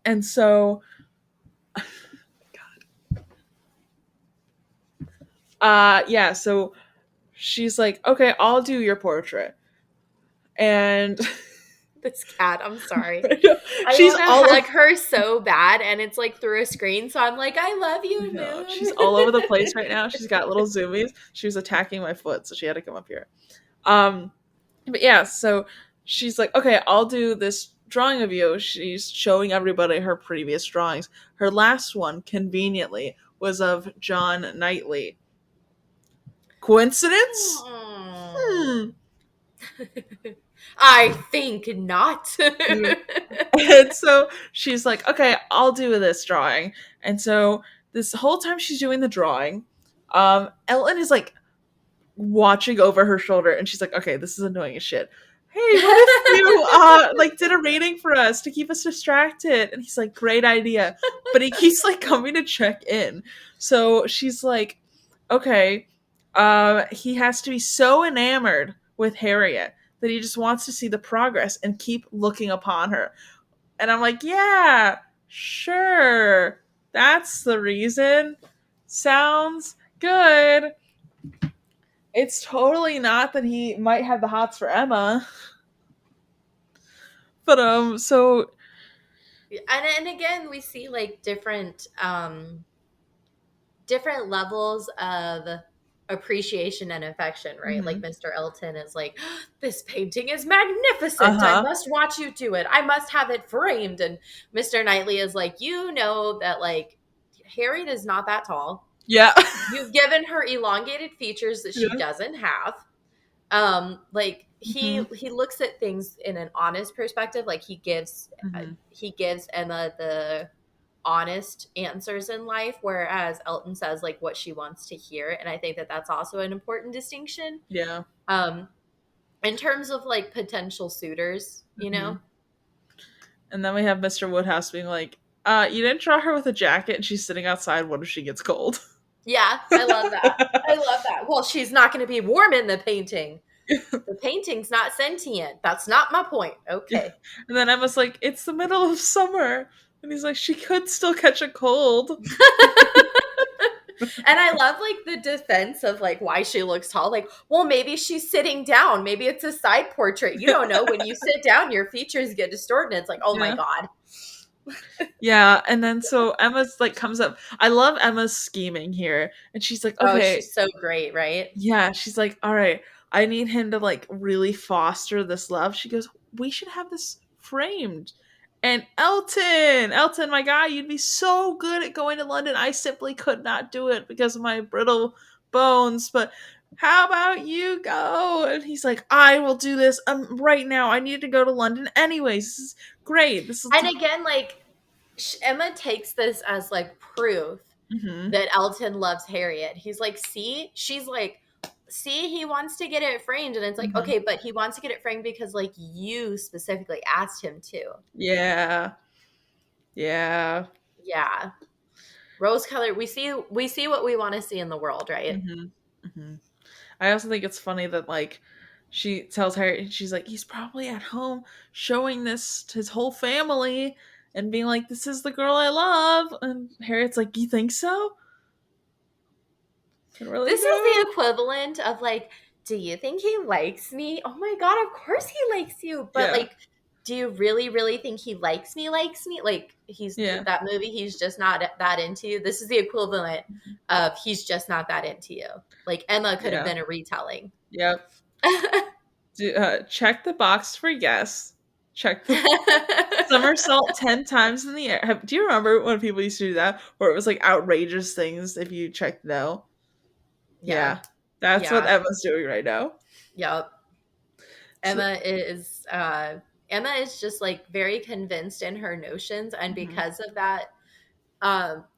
And so, yeah, so she's like, okay, I'll do your portrait. And This cat, I'm sorry. I she's want to all hug her so bad, and it's like through a screen. So I'm like, I love you, no, Moon. she's all over the place right now. She's got little zoomies. She was attacking my foot, so she had to come up here. Um, but yeah, so she's like, okay, I'll do this drawing of you. She's showing everybody her previous drawings. Her last one, conveniently, was of John Knightley. Coincidence? Oh. Hmm. I think not. Yeah. And so she's like, okay, I'll do this drawing. And so this whole time she's doing the drawing, Ellen is like watching over her shoulder and she's like, okay, this is annoying as shit. Hey, what if you like did a reading for us to keep us distracted? And he's like, great idea. But he keeps like coming to check in. So she's like, okay, he has to be so enamored with Harriet that he just wants to see the progress and keep looking upon her. And I'm like, yeah, sure. That's the reason. Sounds good. It's totally not that he might have the hots for Emma. But so And again, we see like different levels of appreciation and affection, right? Like Mm-hmm. Mr. Elton is like, this painting is magnificent. I Uh-huh. must watch you do it. I must have it framed. And Mr. Knightley is like, you know that like Harriet is not that tall. Yeah. You've given her elongated features that she Yeah. doesn't have. Like Mm-hmm. he looks at things in an honest perspective. Like Mm-hmm. he gives Emma the honest answers in life, whereas Elton says like what she wants to hear. And I think that that's also an important distinction. Yeah. um in terms of like potential suitors, you Mm-hmm. know. And then we have Mr. Woodhouse being like, you didn't draw her with a jacket and she's sitting outside. What if she gets cold? Yeah, I love that. I love that. Well, she's not going to be warm in the painting. The painting's not sentient. That's not my point. Yeah. Okay. And then Emma's like, it's the middle of summer. And he's like, she could still catch a cold. And I love like the defense of like why she looks tall. Like, well, maybe she's sitting down. Maybe it's a side portrait. You don't know. When you sit down, your features get distorted. And it's like, oh my Yeah. God. Yeah. And then so Emma's like comes up. I love Emma's scheming here. And she's like, Oh, okay, she's so great, right? yeah. She's like, all right, I need him to like really foster this love. She goes, we should have this framed. And Elton, my guy, you'd be so good at going to London. I simply could not do it because of my brittle bones. But how about you go? And he's like, I will do this right now. I need to go to London anyways. This is great. This is. And again, like Emma takes this as like proof Mm-hmm. that Elton loves Harriet. He's like, see, she's like, see, he wants to get it framed. And it's like, Mm-hmm. okay, but he wants to get it framed because like you specifically asked him to. Yeah. Yeah. Yeah. Rose color, we see what we want to see in the world, right? Mm-hmm. Mm-hmm. I also think it's funny that like she tells Harry, she's like, he's probably at home showing this to his whole family and being like, this is the girl I love. And Harriet's like, you think so? I really This is the do. equivalent of like, do you think he likes me? Oh my God, of course he likes you. But Yeah. like, do you really, really think he likes me? Likes me? Like he's Yeah. that movie, he's just not that into you. This is the equivalent of he's just not that into you. Like Emma could have Yeah. been a retelling. Yep. Check the box for yes. Check the somersault 10 times in the air. Do you remember when people used to do that? Where it was like outrageous things if you checked no? Yeah. Yeah. That's what Yeah. Emma's doing right now. Yep. So, Emma is Emma is just like very convinced in her notions, and mhm, because of that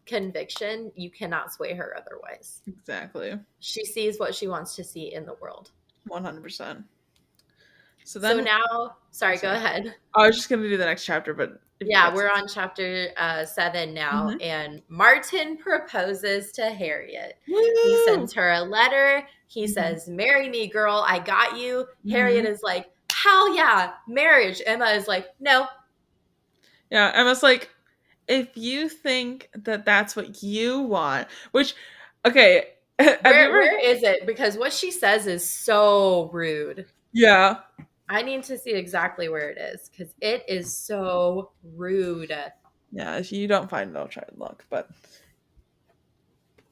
conviction, you cannot sway her otherwise. exactly. She sees what she wants to see in the world. 100%. So So then, now, I'm sorry, go sorry. ahead. I was just going to do the next chapter, but if you Yeah, got we're some. on chapter 7 now, Mm-hmm. and Martin proposes to Harriet. He Woo! sends her a letter. He Mm-hmm. says, "Marry me, girl. I got you." Harriet Mm-hmm. is like, "Hell yeah, marriage." Emma is like, "No." Yeah, Emma's like, if you think that that's what you want, which, okay, have you Where ever? is it? Because what she says is so rude. Yeah, I need to see exactly where it is because it is so rude. yeah. If you don't find it, I'll try to look. But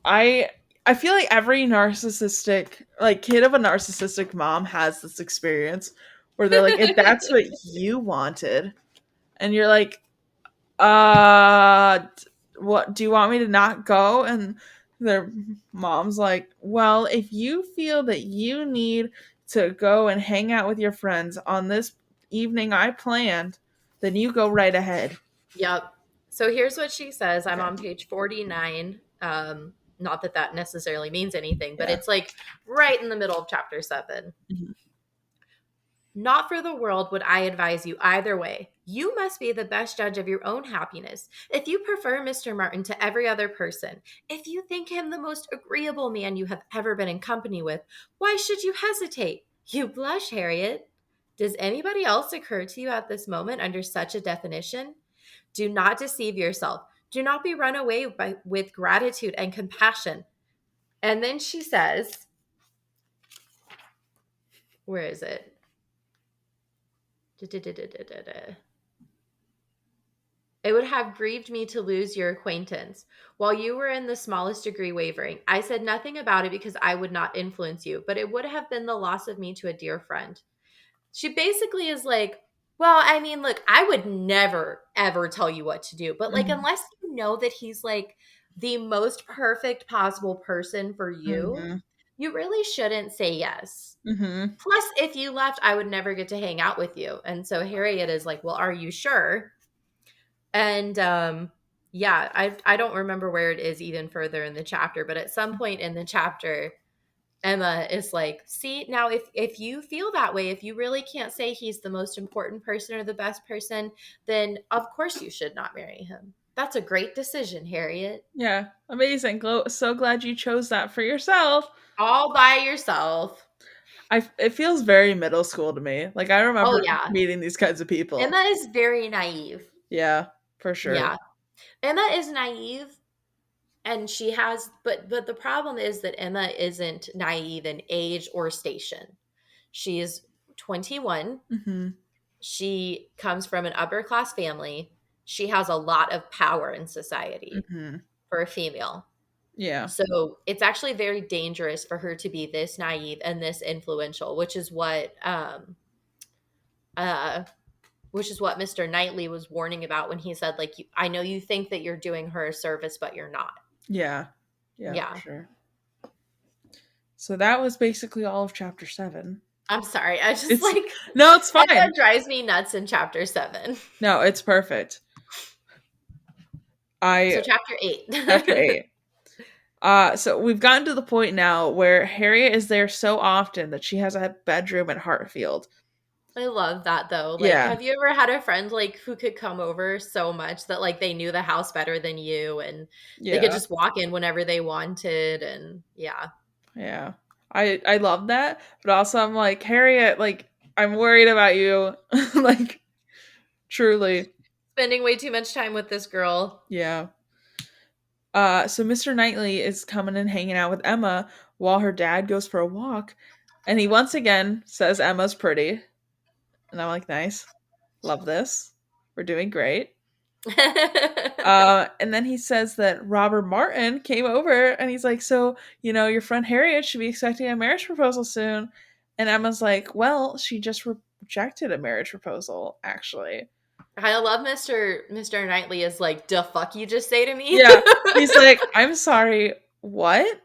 I, I feel like every narcissistic, like kid of a narcissistic mom has this experience where they're like, if that's what you wanted, and you're like, what do you want me to not go? And their mom's like, well, if you feel that you need to go and hang out with your friends on this evening I planned, then you go right ahead. Yep. So here's what she says. I'm Okay. on page 49. Not that that necessarily means anything, but Yeah. it's like right in the middle of chapter 7. Mhm. Not for the world would I advise you either way. You must be the best judge of your own happiness. If you prefer Mr. Martin to every other person, if you think him the most agreeable man you have ever been in company with, why should you hesitate? You blush, Harriet. Does anybody else occur to you at this moment under such a definition? Do not deceive yourself. Do not be run away with gratitude and compassion. And then she says, where is it? It would have grieved me to lose your acquaintance. While you were in the smallest degree wavering, I said nothing about it because I would not influence you, but it would have been the loss of me to a dear friend. She basically is like, well, I mean, look, I would never, ever tell you what to do. But like, Mhm. unless you know that he's like the most perfect possible person for you, Mhm. you really shouldn't say yes. Mhm. Plus, if you left, I would never get to hang out with you. And so Harriet is like, well, are you sure? And yeah, I don't remember where it is even further in the chapter, but at some point in the chapter, Emma is like, see, now if you feel that way, if you really can't say he's the most important person or the best person, then of course you should not marry him. That's a great decision, Harriet. Yeah, amazing. So glad you chose that for yourself. All by yourself. It feels very middle school to me. Like I Oh remember yeah. meeting these kinds of people. Emma is very naive. Yeah, for sure. Yeah. Emma is naive and she has but the problem is that Emma isn't naive in age or station. She is 21. Mhm. She comes from an upper class family. She has a lot of power in society Mhm. for a female. Yeah. So it's actually very dangerous for her to be this naive and this influential, uh which is what Mr. Knightley was warning about when he said, like, I know you think that you're doing her a service, but you're not. Yeah. Yeah, for Yeah. sure. So that was basically all of chapter 7. I'm sorry. I just It's like No, it's Emma fine. drives me nuts in chapter 7. No, it's perfect. So I chapter 8. Chapter 8. So we've gotten to the point now where Harriet is there so often that she has a bedroom at Hartfield. I love that though. Like, Yeah. have you ever had a friend like who could come over so much that like they knew the house better than you and they could Yeah. just walk in whenever they wanted and yeah. Yeah. I love that, but also I'm like, Harriet, like I'm worried about you. Like truly. Spending way too much time with this girl. Yeah. So Mr. Knightley is coming and hanging out with Emma while her dad goes for a walk, and he once again says Emma's pretty. And I'm like, nice. Love this. We're doing great. And then he says that Robert Martin came over and he's like, so, your friend Harriet should be expecting a marriage proposal soon. And Emma's like, well, she just rejected a marriage proposal, actually. I love Mr. Knightley is like, "The fuck you just say to me?" Yeah. He's like, I'm sorry, what?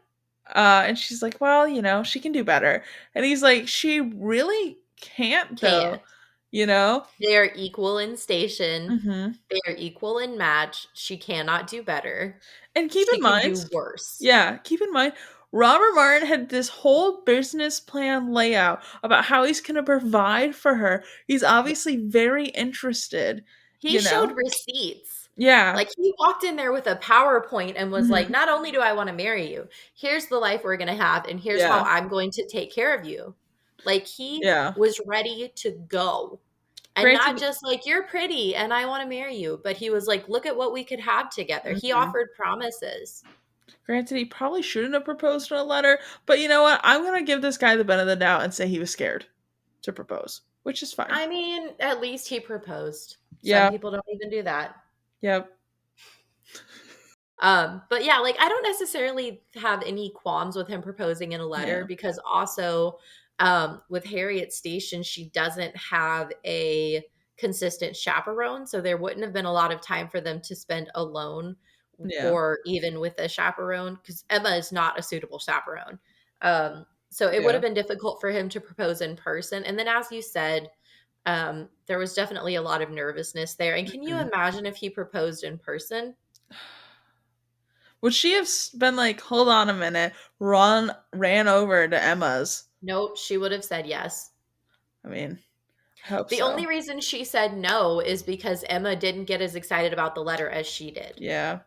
And she's like, well, she can do better. And he's like, she really can't, though, Can't. you know? They are equal in station. Hmm. They are equal in match. She cannot do better. And keep She in can mind, do worse. yeah, keep in mind, Robert Martin had this whole business plan layout about how he's going to provide for her. He's obviously very interested, He you showed know? receipts. Yeah. Like he walked in there with a PowerPoint and was like, Hmm. "Not only do I want to marry you, here's the life we're going to have and here's how Yeah. I'm going to take care of you." Like he Yeah. was ready to go. And not Granted, just like you're pretty and I want to marry you, but he was like, "Look at what we could have together." He mhm. offered promises. Granted, he probably shouldn't have proposed in a letter, but you know what? I'm going to give this guy the benefit of the doubt and say he was scared to propose, which is fine. I mean, at least he proposed. Some Yeah. people don't even do that. Yep. But yeah, like I don't necessarily have any qualms with him proposing in a letter Yeah. because also with Harriet Station, she doesn't have a consistent chaperone, so there wouldn't have been a lot of time for them to spend alone Yeah. or even with a chaperone because Emma is not a suitable chaperone. So it would Yeah. have been difficult for him to propose in person. And then, as you said, there was definitely a lot of nervousness there. And can you Mhm. imagine if he proposed in person? Would she have been like, hold on a minute, ran over to Emma's? Nope, she would have said yes. I mean, I hope The so. only reason she said no is because Emma didn't get as excited about the letter as she did. Yeah.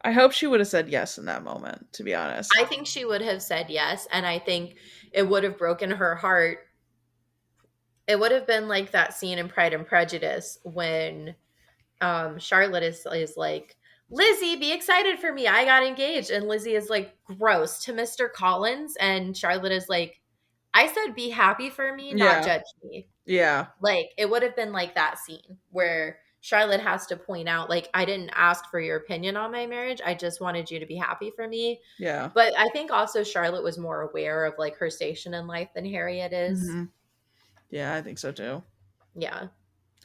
I hope she would have said yes in that moment, to be honest. I think she would have said yes, and I think it would have broken her heart. It would have been like that scene in Pride and Prejudice when Charlotte is like, Lizzie, be excited for me. I got engaged. And Lizzie is like, gross to Mr. Collins. And Charlotte is like, I said, be happy for me, not Yeah. judge me. Yeah. Like, it would have been like that scene where Charlotte has to point out, like, I didn't ask for your opinion on my marriage. I just wanted you to be happy for me. Yeah. But I think also Charlotte was more aware of like her station in life than Harriet is. Mm-hmm. Yeah, I think so too. Yeah.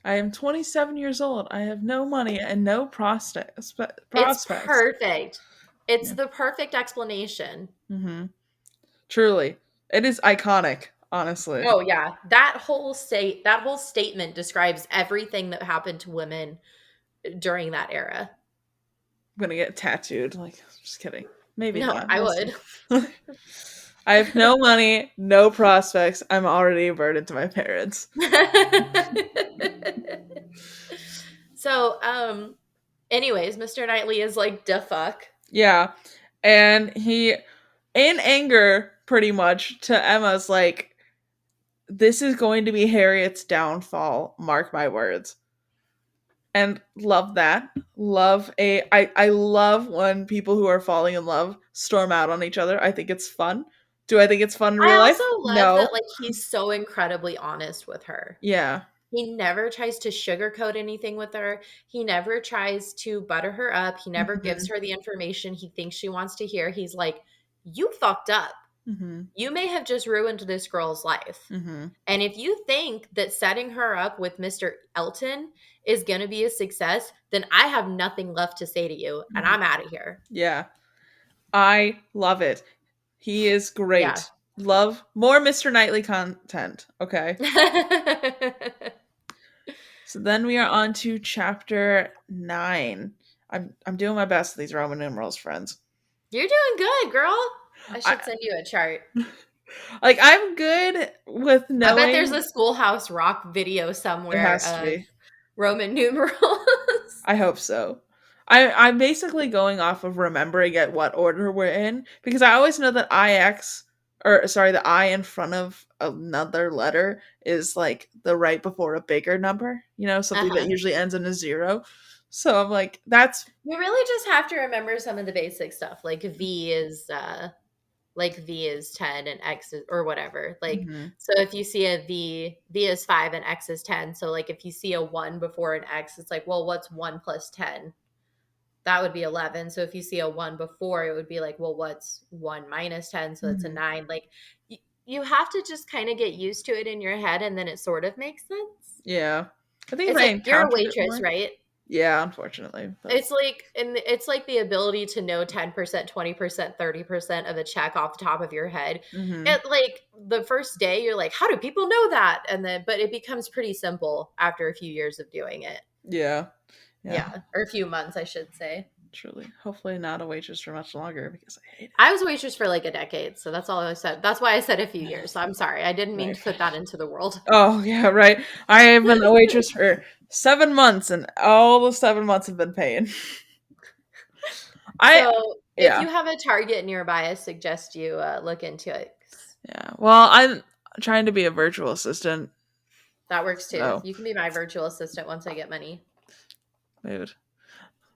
I am 27 years old. I have no money and no It's prospects. perfect. It's Yeah. the perfect explanation. Mm-hmm. Truly. It is iconic, honestly. Oh yeah. That whole statement describes everything that happened to women during that era. I'm gonna get tattooed. Like, just kidding. Maybe No, not. I We'll see. would. I have no money, no prospects. I'm already a burden to my parents. So, anyways, Mr. Knightley is like, "Da fuck." Yeah. And he, in anger, pretty much, to Emma's like, this is going to be Harriet's downfall. Mark my words. And love that. I love when people who are falling in love storm out on each other. I think it's fun. Do I think it's fun in I real also life? love No. that like he's so incredibly honest with her. Yeah. He never tries to sugarcoat anything with her. He never tries to butter her up. He never gives Mhm. her the information he thinks she wants to hear. He's like, "You fucked up. Mhm. You may have just ruined this girl's life. Mhm. And if you think that setting her up with Mr. Elton is going to be a success, then I have nothing left to say to you and Mhm. I'm out of here." Yeah. I love it. He is Yeah. great. Love more Mr. Knightley content. Okay. So then we are on to chapter 9. I'm doing my best with these Roman numerals, friends. You're doing good, girl. I I should send you a chart. like I'm good with I bet there's knowing a Schoolhouse Rock video it somewhere has to of be. Roman numerals. I hope so. I'm basically going off of remembering at what order we're in because I always know that IX or sorry, the I in front of another letter is like the right before a bigger number, something that Uh-huh. usually ends in a 0. So I'm like, that's You really just have to remember some of the basic stuff. Like V is 10 and X is or whatever. Like mhm, so if you see a V is 5 and X is 10. So like if you see a 1 before an X, it's like, well, what's 1 plus 10? That would be 11. So if you see a 1 before, it would be like, well, what's 1 minus 10? So it's a mhm. 9. Like you have to just kind of get used to it in your head and then it sort of makes sense. Yeah. I think if It's I like you're a encountered it waitress, more. right? Yeah, unfortunately. But It's like the ability to know 10%, 20%, 30% of a check off the top of your head. mhm. At like the first day, you're like, how do people know that? And then but it becomes pretty simple after a few years of doing it. Yeah. Yeah, Yeah. Or a few months, I should say. truly. Hopefully not a waitress for much longer because I hate I was a waitress for like a decade, so that's all I said. That's why I said a few years. So I'm sorry. I didn't mean it. to put that into the world. Oh, yeah, right. I have been a waitress for 7 months, and all the 7 months have been pain. I So if yeah, you have a Target nearby, I suggest you look into it. yeah. Well, I'm trying to be a virtual assistant, That works too. so You can be my virtual assistant once I get money. mood.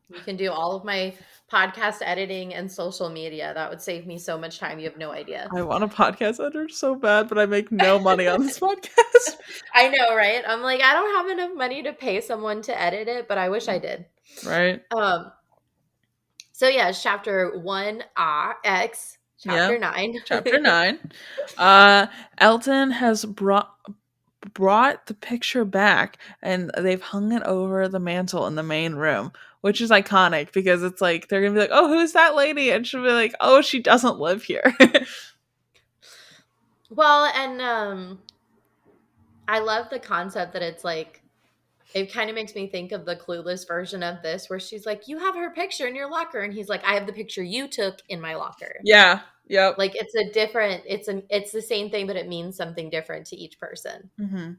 You can do all of my podcast editing and social media. That would save me so much time. You have no idea. I want a podcast editor so bad, but I make no money on this podcast. I know, right? I'm like, I don't have enough money to pay someone to edit it, but I wish I did. Right? Um, so yeah, it's chapter 1X, Yeah. chapter 9. Chapter 9. Elton has brought the picture back and they've hung it over the mantle in the main room, which is iconic because it's like they're gonna be like, oh, who's that lady? And she'll be like, oh, she doesn't live here. Well, and I love the concept that it's like it kind of makes me think of the clueless version of this where she's like, you have her picture in your locker and he's like, I have the picture you took in my locker. Yeah. Yep. Like it's the same thing, but it means something different to each person. Hmm.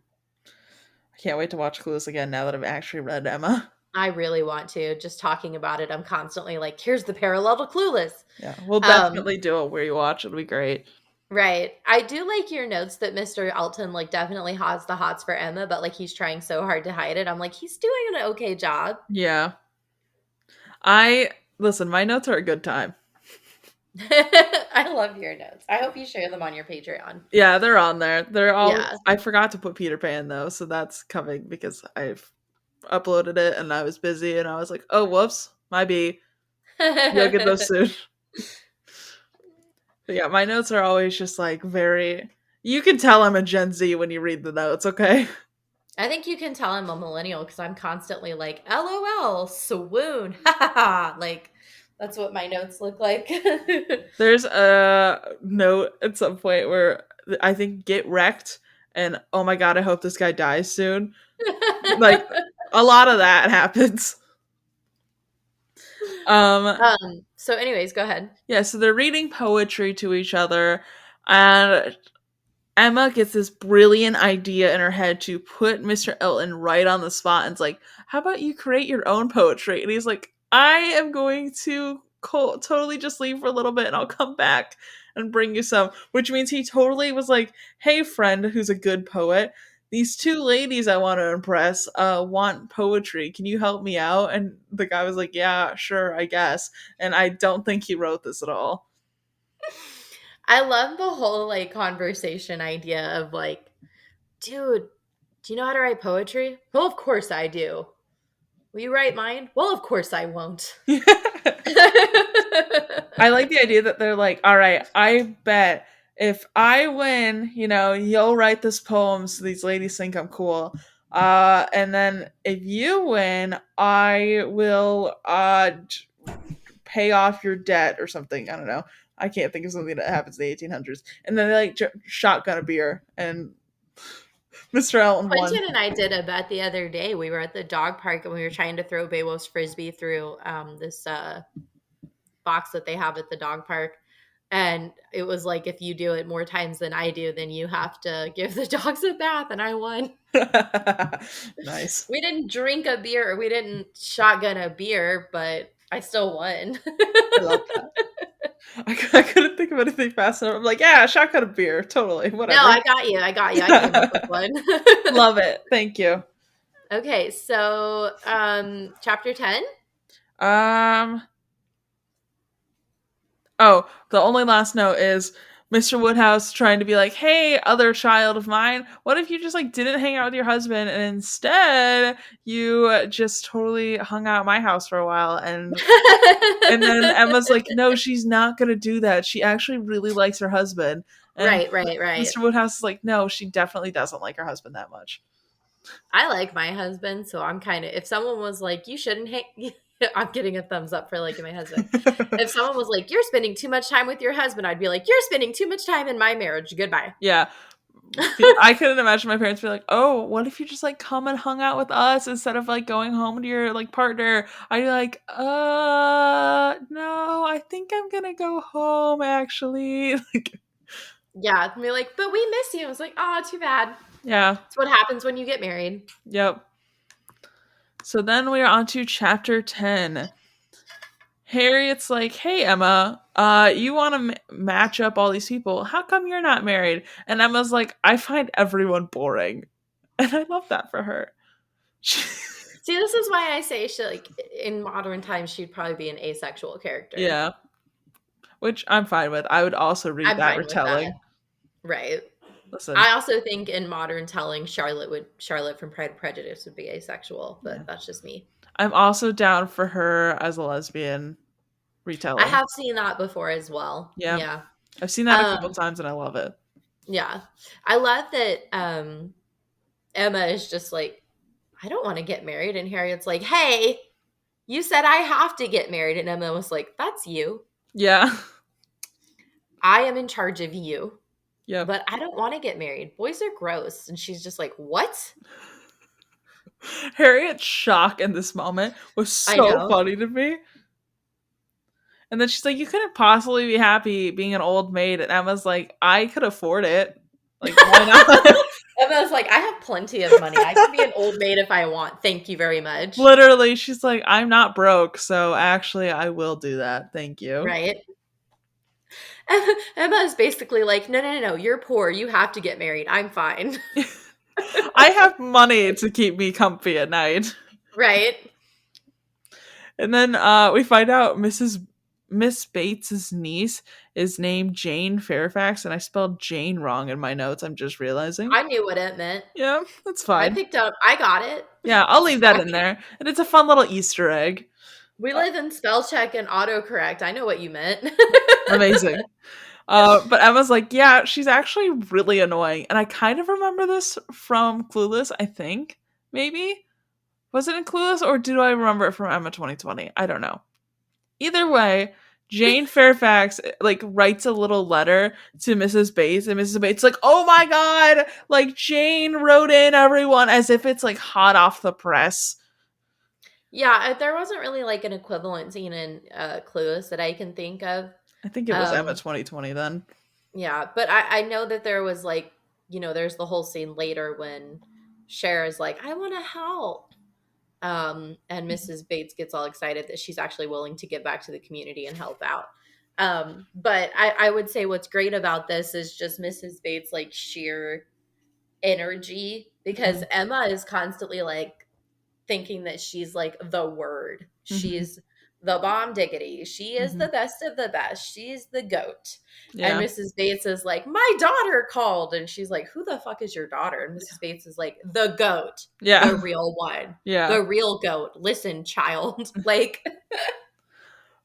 I can't wait to watch Clueless again now that I've actually read Emma. I really want to. Just talking about it, I'm constantly like, here's the parallel to Clueless. Yeah, we'll Um, definitely do it where you watch. It'll be great. right. I do like your notes that Mr. Elton like definitely has the hots for Emma, but like he's trying so hard to hide it. I'm like, he's doing an okay job. Yeah. I listen, my notes are a good time. I love your notes. I hope you share them on your Patreon. Yeah, they're on there. They're all Yeah. I forgot to put Peter Pan though, so that's coming because I've uploaded it and I was busy and I was like, oh, whoops, my B. You'll get those soon. But yeah, my notes are always just like very. You can tell I'm a Gen Z when you read the notes, okay? I think you can tell I'm a millennial because I'm constantly like, LOL, swoon, ha ha ha. Like, that's what my notes look like. There's a note at some point where I think get wrecked and oh my god, I hope this guy dies soon. Like a lot of that happens. Um So anyways, go ahead. yeah, so they're reading poetry to each other and Emma gets this brilliant idea in her head to put Mr. Elton right on the spot and it's like, how about you create your own poetry? And he's like, I am going to totally just leave for a little bit and I'll come back and bring you some. Which means he totally was like, hey, friend who's a good poet, these two ladies I want to impress want poetry. Can you help me out? And the guy was like, yeah, sure, I guess. And I don't think he wrote this at all. I love the whole like conversation idea of like, dude, do you know how to write poetry? Well, of course I do. Will you write mine? Well, of course I won't. I like the idea that they're like, all right, I bet if I win, you'll write this poem so these ladies think I'm cool. And then if you win, I will pay off your debt or something. I don't know. I can't think of something that happens in the 1800s. And then they like shotgun a beer and Mr. Elton won. Quentin and I did a bet the other day. We were at the dog park and we were trying to throw Beowulf's frisbee through this box that they have at the dog park. And it was like, if you do it more times than I do, then you have to give the dogs a bath. And I won. Nice. We didn't drink a beer. We didn't shotgun a beer, but I still won. I love that. I couldn't think of anything fast enough. I'm like, yeah, shotgun a beer. Totally. Whatever. No, I got you. I came up with one. Love it. Thank you. Okay, so chapter 10. Oh, the only last note is Mr. Woodhouse trying to be like, hey, other child of mine, what if you just like didn't hang out with your husband and instead you just totally hung out at my house for a while and then Emma's like, no, she's not gonna do that. She actually really likes her husband. And right. Mr. Woodhouse is like, no, she definitely doesn't like her husband that much. I like my husband, so I'm kind of, if someone was like, you shouldn't hang, I'm getting a thumbs up for liking my husband. If someone was like, you're spending too much time with your husband, I'd be like, you're spending too much time in my marriage. Goodbye. Yeah. I couldn't imagine my parents be like, oh, what if you just like come and hung out with us instead of like going home to your like partner? I'd be like, no, I think I'm gonna go home actually. Yeah, and be like, but we miss you. I was like, oh, too bad. Yeah. That's what happens when you get married. Yep. So then we are on to chapter 10. Harriet's like, hey, Emma, you want to match up all these people. How come you're not married? And Emma's like, I find everyone boring. And I love that for her. See, this is why I say she, like, in modern times, she'd probably be an asexual character. Yeah. Which I'm fine with. I would also read that retelling. Right. Listen. I also think in modern telling, Charlotte from Pride and Prejudice would be asexual, but that's just me. I'm also down for her as a lesbian retelling. I have seen that before as well. Yeah. I've seen that a couple times and I love it. Yeah. I love that Emma is just like, I don't want to get married. And Harriet's like, hey, you said I have to get married. And Emma was like, that's you. Yeah. I am in charge of you. Yeah. But I don't want to get married. Boys are gross. And she's just like, what? Harriet's shock in this moment was so funny to me. And then she's like, you couldn't possibly be happy being an old maid. And Emma's like, I could afford it. Like, why not? Emma's like, I have plenty of money. I can be an old maid if I want. Thank you very much. Literally, she's like, I'm not broke. So actually, I will do that. Thank you. Right. Emma is basically like, no. You're poor. You have to get married. I'm fine. I have money to keep me comfy at night. Right. And then we find out Mrs. Miss Bates's niece is named Jane Fairfax, and I spelled Jane wrong in my notes. I'm just realizing. I knew what it meant. Yeah, that's I fine. picked up. I got it. Yeah, I'll It's leave that in fine. there. And it's a fun little Easter egg. We Uh, live in spell check and autocorrect. I know what you meant. Amazing. But Emma's like, yeah, she's actually really annoying. And I kind of remember this from Clueless, I think. Maybe. Was it in Clueless or do I remember it from Emma 2020? I don't know. Either way, Jane Fairfax like writes a little letter to Mrs. Bates, and Mrs. Bates like, "Oh my god, like Jane wrote in everyone," as if it's like hot off the press. Yeah, there wasn't really like an equivalent scene in Clueless that I can think of. I think it was Emma Um, 2020 then. yeah, but I know that there was like, there's the whole scene later when Cher is like, I want to help. And Mrs. Bates gets all excited that she's actually willing to give back to the community and help out. But I would say what's great about this is just Mrs. Bates' like sheer energy, because Emma is constantly like thinking that she's like the word. Mm-hmm. She's the bomb diggity. She is Mm-hmm. the best of the best. She's the goat. And Yeah. Mrs. Bates is like, my daughter called. And she's like, who the fuck is your daughter? And Mrs. Bates is like, the goat, Yeah. the real one, Yeah. the real goat. Listen, child. Like,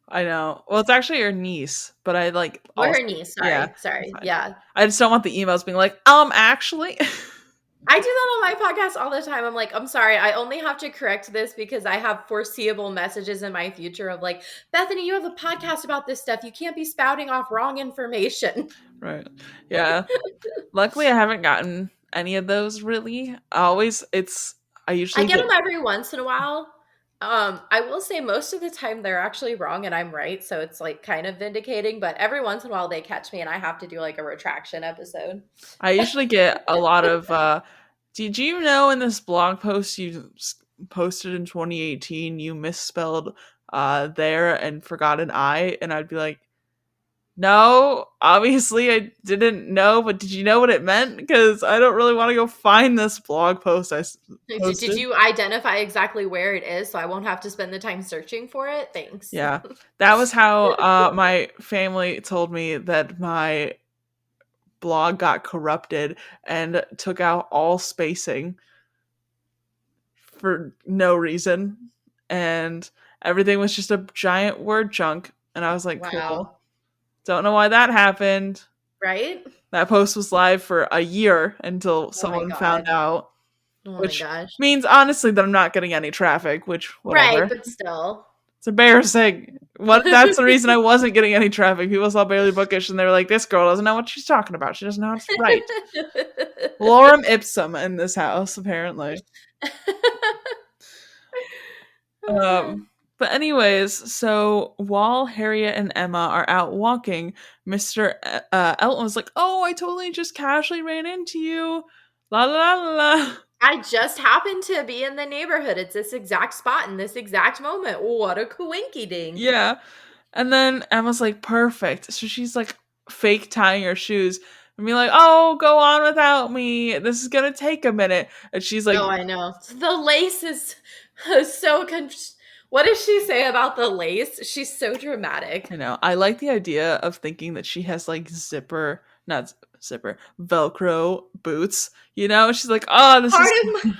I know. Well, it's actually her niece, but I like or also her niece. yeah, Sorry. it's Sorry. fine. Yeah. I just don't want the emails being like, actually. I do that on my podcast all the time. I'm like, I'm sorry. I only have to correct this because I have foreseeable messages in my future of like, Bethany, you have a podcast about this stuff. You can't be spouting off wrong information. Right. Yeah. Luckily, I haven't gotten any of those really. I I usually get get them every once in a while. I will say most of the time they're actually wrong and I'm right. So it's like kind of vindicating, but every once in a while they catch me and I have to do like a retraction episode. I usually get a lot of did you know in this blog post posted in 2018 you misspelled there and forgot an I, and I'd be like, no, obviously I didn't know, but did you know what it meant? Because I don't really want to go find this blog post Did posted. you identify exactly where it is so I won't have to spend the time searching for it? Thanks. Yeah, that was how my family told me that my blog got corrupted and took out all spacing for no reason, and everything was just a giant word chunk. And I was like, cool. Wow. Don't know why that happened. Right? That post was live for a year until Oh my someone found god. out, Oh my which gosh. means honestly that I'm not getting any traffic, which Right, whatever. but still. It's embarrassing. What That's the reason I wasn't getting any traffic. People saw Barely Bookish and they were like, this girl doesn't know what she's talking about. She doesn't know how to write. Lorem ipsum in this house, apparently. But anyways, so while Harriet and Emma are out walking, Mr. Elton was like, "Oh, I totally just casually ran into you." La la la la. I just happened to be in the neighborhood. It's this exact spot in this exact moment. What a coinky dink. Yeah. And then Emma's like, "Perfect." So she's like fake tying her shoes and be like, "Oh, go on without me. This is going to take a minute." And she's like, Oh, I know. The lace is so what does she say about the lace? She's so dramatic. you know, I like the idea of thinking that she has like not zipper, Velcro boots. You know, she's like, oh, this Part is. of my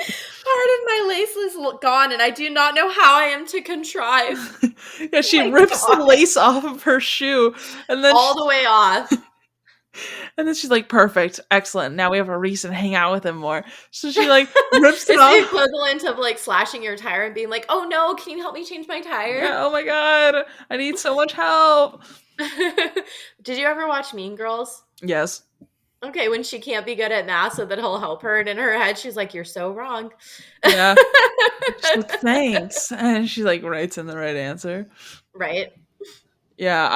part of my lace is gone and I do not know how I am to contrive. Yeah, Oh she my rips the god. lace off of her shoe, and then All the way off. she's like, perfect, excellent. Now we have a reason to hang out with him more. So she like rips it It's the off. equivalent of like slashing your tire and being like, "Oh no, can you help me change my tire?" Yeah, oh my god, I need so much help. Did you ever watch Mean Girls? Yes. Okay, when she can't be good at math so that he'll help her, and in her head she's like, "You're so wrong." Yeah. She's like, thanks, and she like writes in the right answer. Right? Yeah,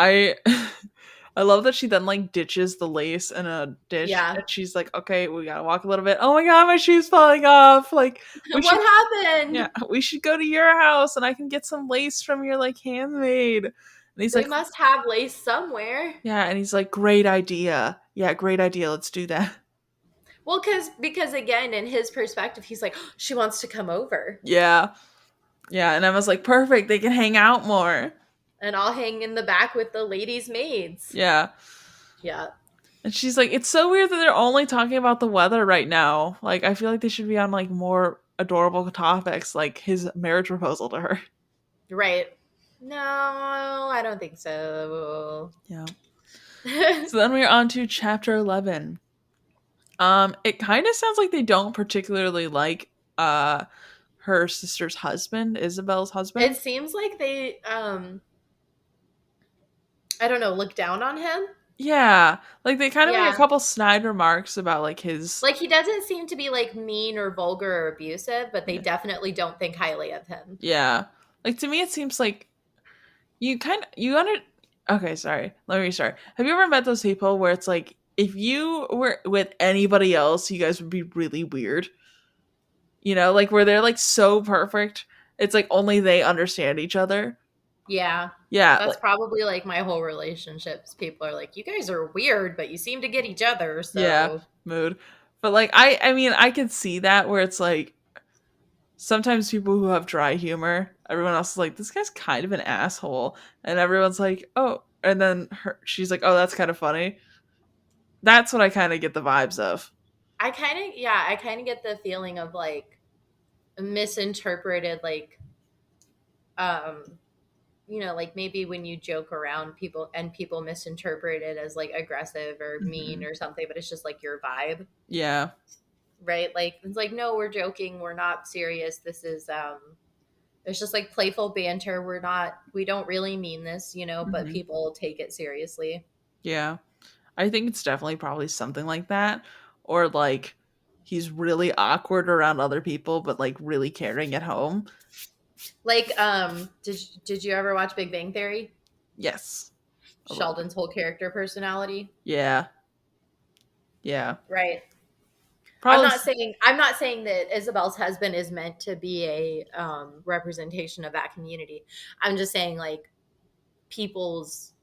I love that she then like ditches the lace in a dish Yeah. and she's like, okay, we gotta walk a little bit. Oh my god, my shoe's falling off. Like we What should happened? yeah, we should go to your house and I can get some lace from your like handmaid. And he's They like, must have lace somewhere. yeah, and he's like, great idea. Yeah, great idea. Let's do that. Well, because again, in his perspective, he's like, she wants to come over. Yeah. Yeah, and Emma's like, perfect, they can hang out more. And I'll hang in the back with the ladies' maids. Yeah. Yeah. And she's like, it's so weird that they're only talking about the weather right now. Like, I feel like they should be on like more adorable topics, like his marriage proposal to her. Right. No, I don't think so. Yeah. So then we're on to chapter 11. It kind of sounds like they don't particularly like her sister's husband, Isabel's It husband. seems like they I don't know, look down on him. Yeah, like they kind of make a Yeah. couple snide remarks about like his. Like he doesn't seem to be like mean or vulgar or abusive, but they Yeah, definitely don't think highly of him. yeah. Like to me, it seems like you under. Okay, sorry. Let me restart. Have you ever met those people where it's like if you were with anybody else, you guys would be really weird. You know, like where they're like so perfect, it's like only they understand each other. Yeah. Yeah, That's like probably like my whole relationships. People are like, "You guys are weird, but you seem to get each other." yeah, So, mood. But like I mean, I could see that where it's like sometimes people who have dry humor, everyone else is like, this guy's kind of an asshole. And everyone's like, oh, and then she's like, oh, that's kind of funny. That's what I kind of get the vibes of. I kind of get the feeling of like misinterpreted like um like maybe when you joke around people and people misinterpret it as like aggressive or mean Hmm. or something, but it's just like your vibe, Yeah. right? Like it's like no, we're joking, we're not serious. This is it's just like playful banter. We don't really mean this, but Hmm. people take it seriously. Yeah. I think it's definitely probably something like that. Or like he's really awkward around other people, but like really caring at home. Like did you ever watch Big Bang Theory? Yes. A little bit. Sheldon's whole character personality. Yeah. Yeah. Right. I'm Probably. not saying I'm not saying that Isabel's husband is meant to be a representation of that community. I'm just saying like people's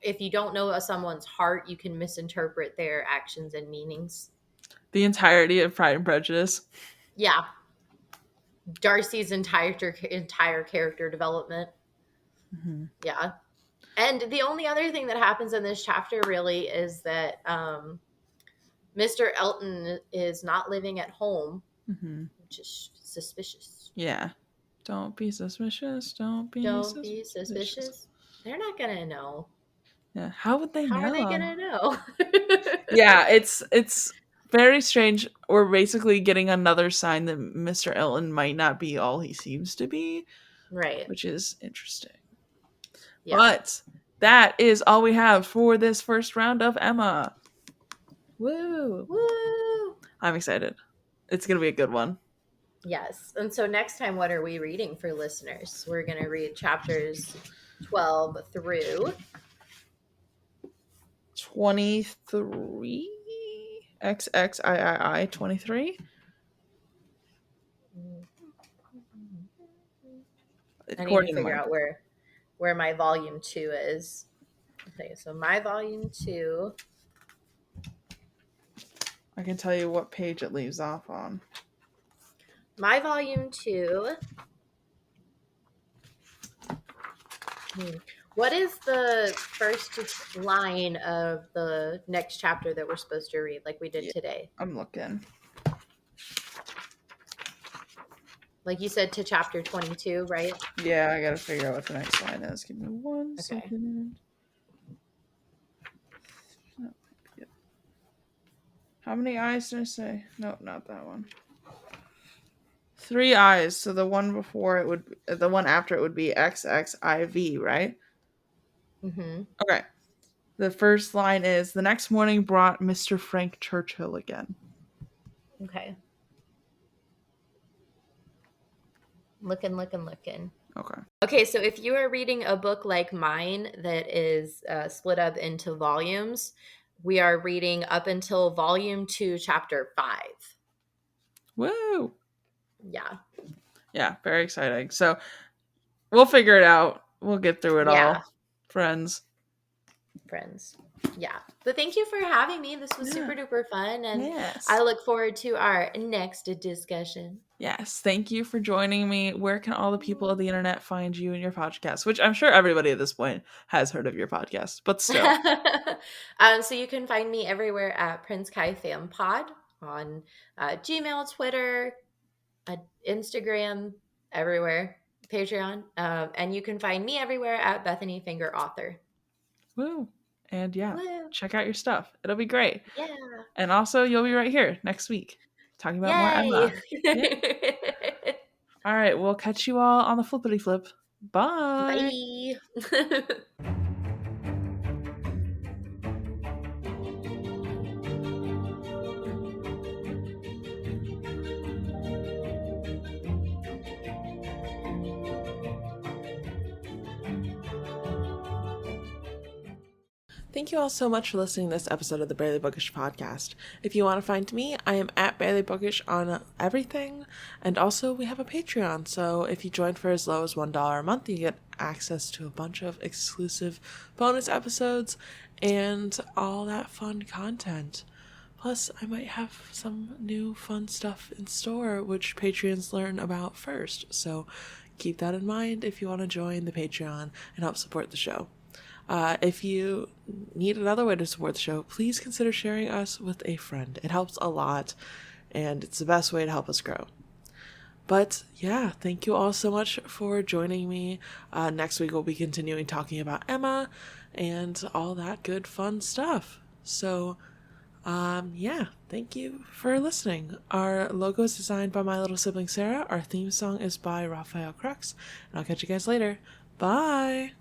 if you don't know someone's heart, you can misinterpret their actions and meanings. The entirety of Pride and Prejudice. Yeah, Darcy's entire character development. Hmm. Yeah, and the only other thing that happens in this chapter really is that Mr. Elton is not living at home, Hmm. which is suspicious. Yeah. Don't be suspicious. Don't be Don't be suspicious. suspicious. They're not gonna know. Yeah. How would they How are they know? gonna know? Yeah, it's very strange. We're basically getting another sign that Mr. Elton might not be all he seems to be, Right. which is interesting. Yeah. But that is all we have for this first round of Emma. Woo! Woo! I'm excited. It's gonna be a good one. Yes. And so next time, what are we reading for listeners? We're gonna read chapters 12 through 23 XXIII 23. I need to According to figure my out book. where my volume 2 is. Okay, so my volume 2. I can tell you what page it leaves off on. My volume 2. What is the first line of the next chapter that we're supposed to read like we did Yeah, today? I'm looking. Like you said to chapter 22, right? Yeah, I gotta figure out what the next line is. Give me one Okay. second. How many eyes did I say? Nope, not that one. 3 eyes. So the one before it would, the one after it would be XXIV, right? Mm-hmm. Okay. The first line is the next morning brought Mr. Frank Churchill again. Okay. Looking. Okay. Okay, so if you are reading a book like mine that is split up into volumes, we are reading up until volume 2, chapter 5. Woo! Yeah. Yeah, very exciting. So we'll figure it out. We'll get through it Yeah, all, friends. friends. Yeah. But thank you for having me. This was Yeah. super duper fun. And I Yes. look forward to our next discussion. Yes. Thank you for joining me. Where can all the people of the internet find you and your podcast? Which I'm sure everybody at this point has heard of your podcast, but still. So you can find me everywhere at Prince Kai Fan Pod on Gmail, Twitter, Instagram, everywhere, Patreon. And you can find me everywhere at Bethany Finger Author. Woo. And yeah, Woo. check out your stuff. It'll be great. Yeah. And also, you'll be right here next week talking about more Yay. Emma. Yeah. All right. We'll catch you all on the flippity flip. Bye. Bye. Thank you all so much for listening to this episode of the Barely Bookish podcast. If you want to find me, I am at Barely Bookish on everything. And also, we have a Patreon. So if you join for as low as $1 a month, you get access to a bunch of exclusive bonus episodes and all that fun content. Plus, I might have some new fun stuff in store, which Patreons learn about first. So keep that in mind if you want to join the Patreon and help support the show. If you need another way to support the show, please consider sharing us with a friend. It helps a lot, and it's the best way to help us grow. But yeah, thank you all so much for joining me. Next week, we'll be continuing talking about Emma and all that good fun stuff. So, yeah, thank you for listening. Our logo is designed by my little sibling Sarah. Our theme song is by Raphael Crux. And I'll catch you guys later. Bye!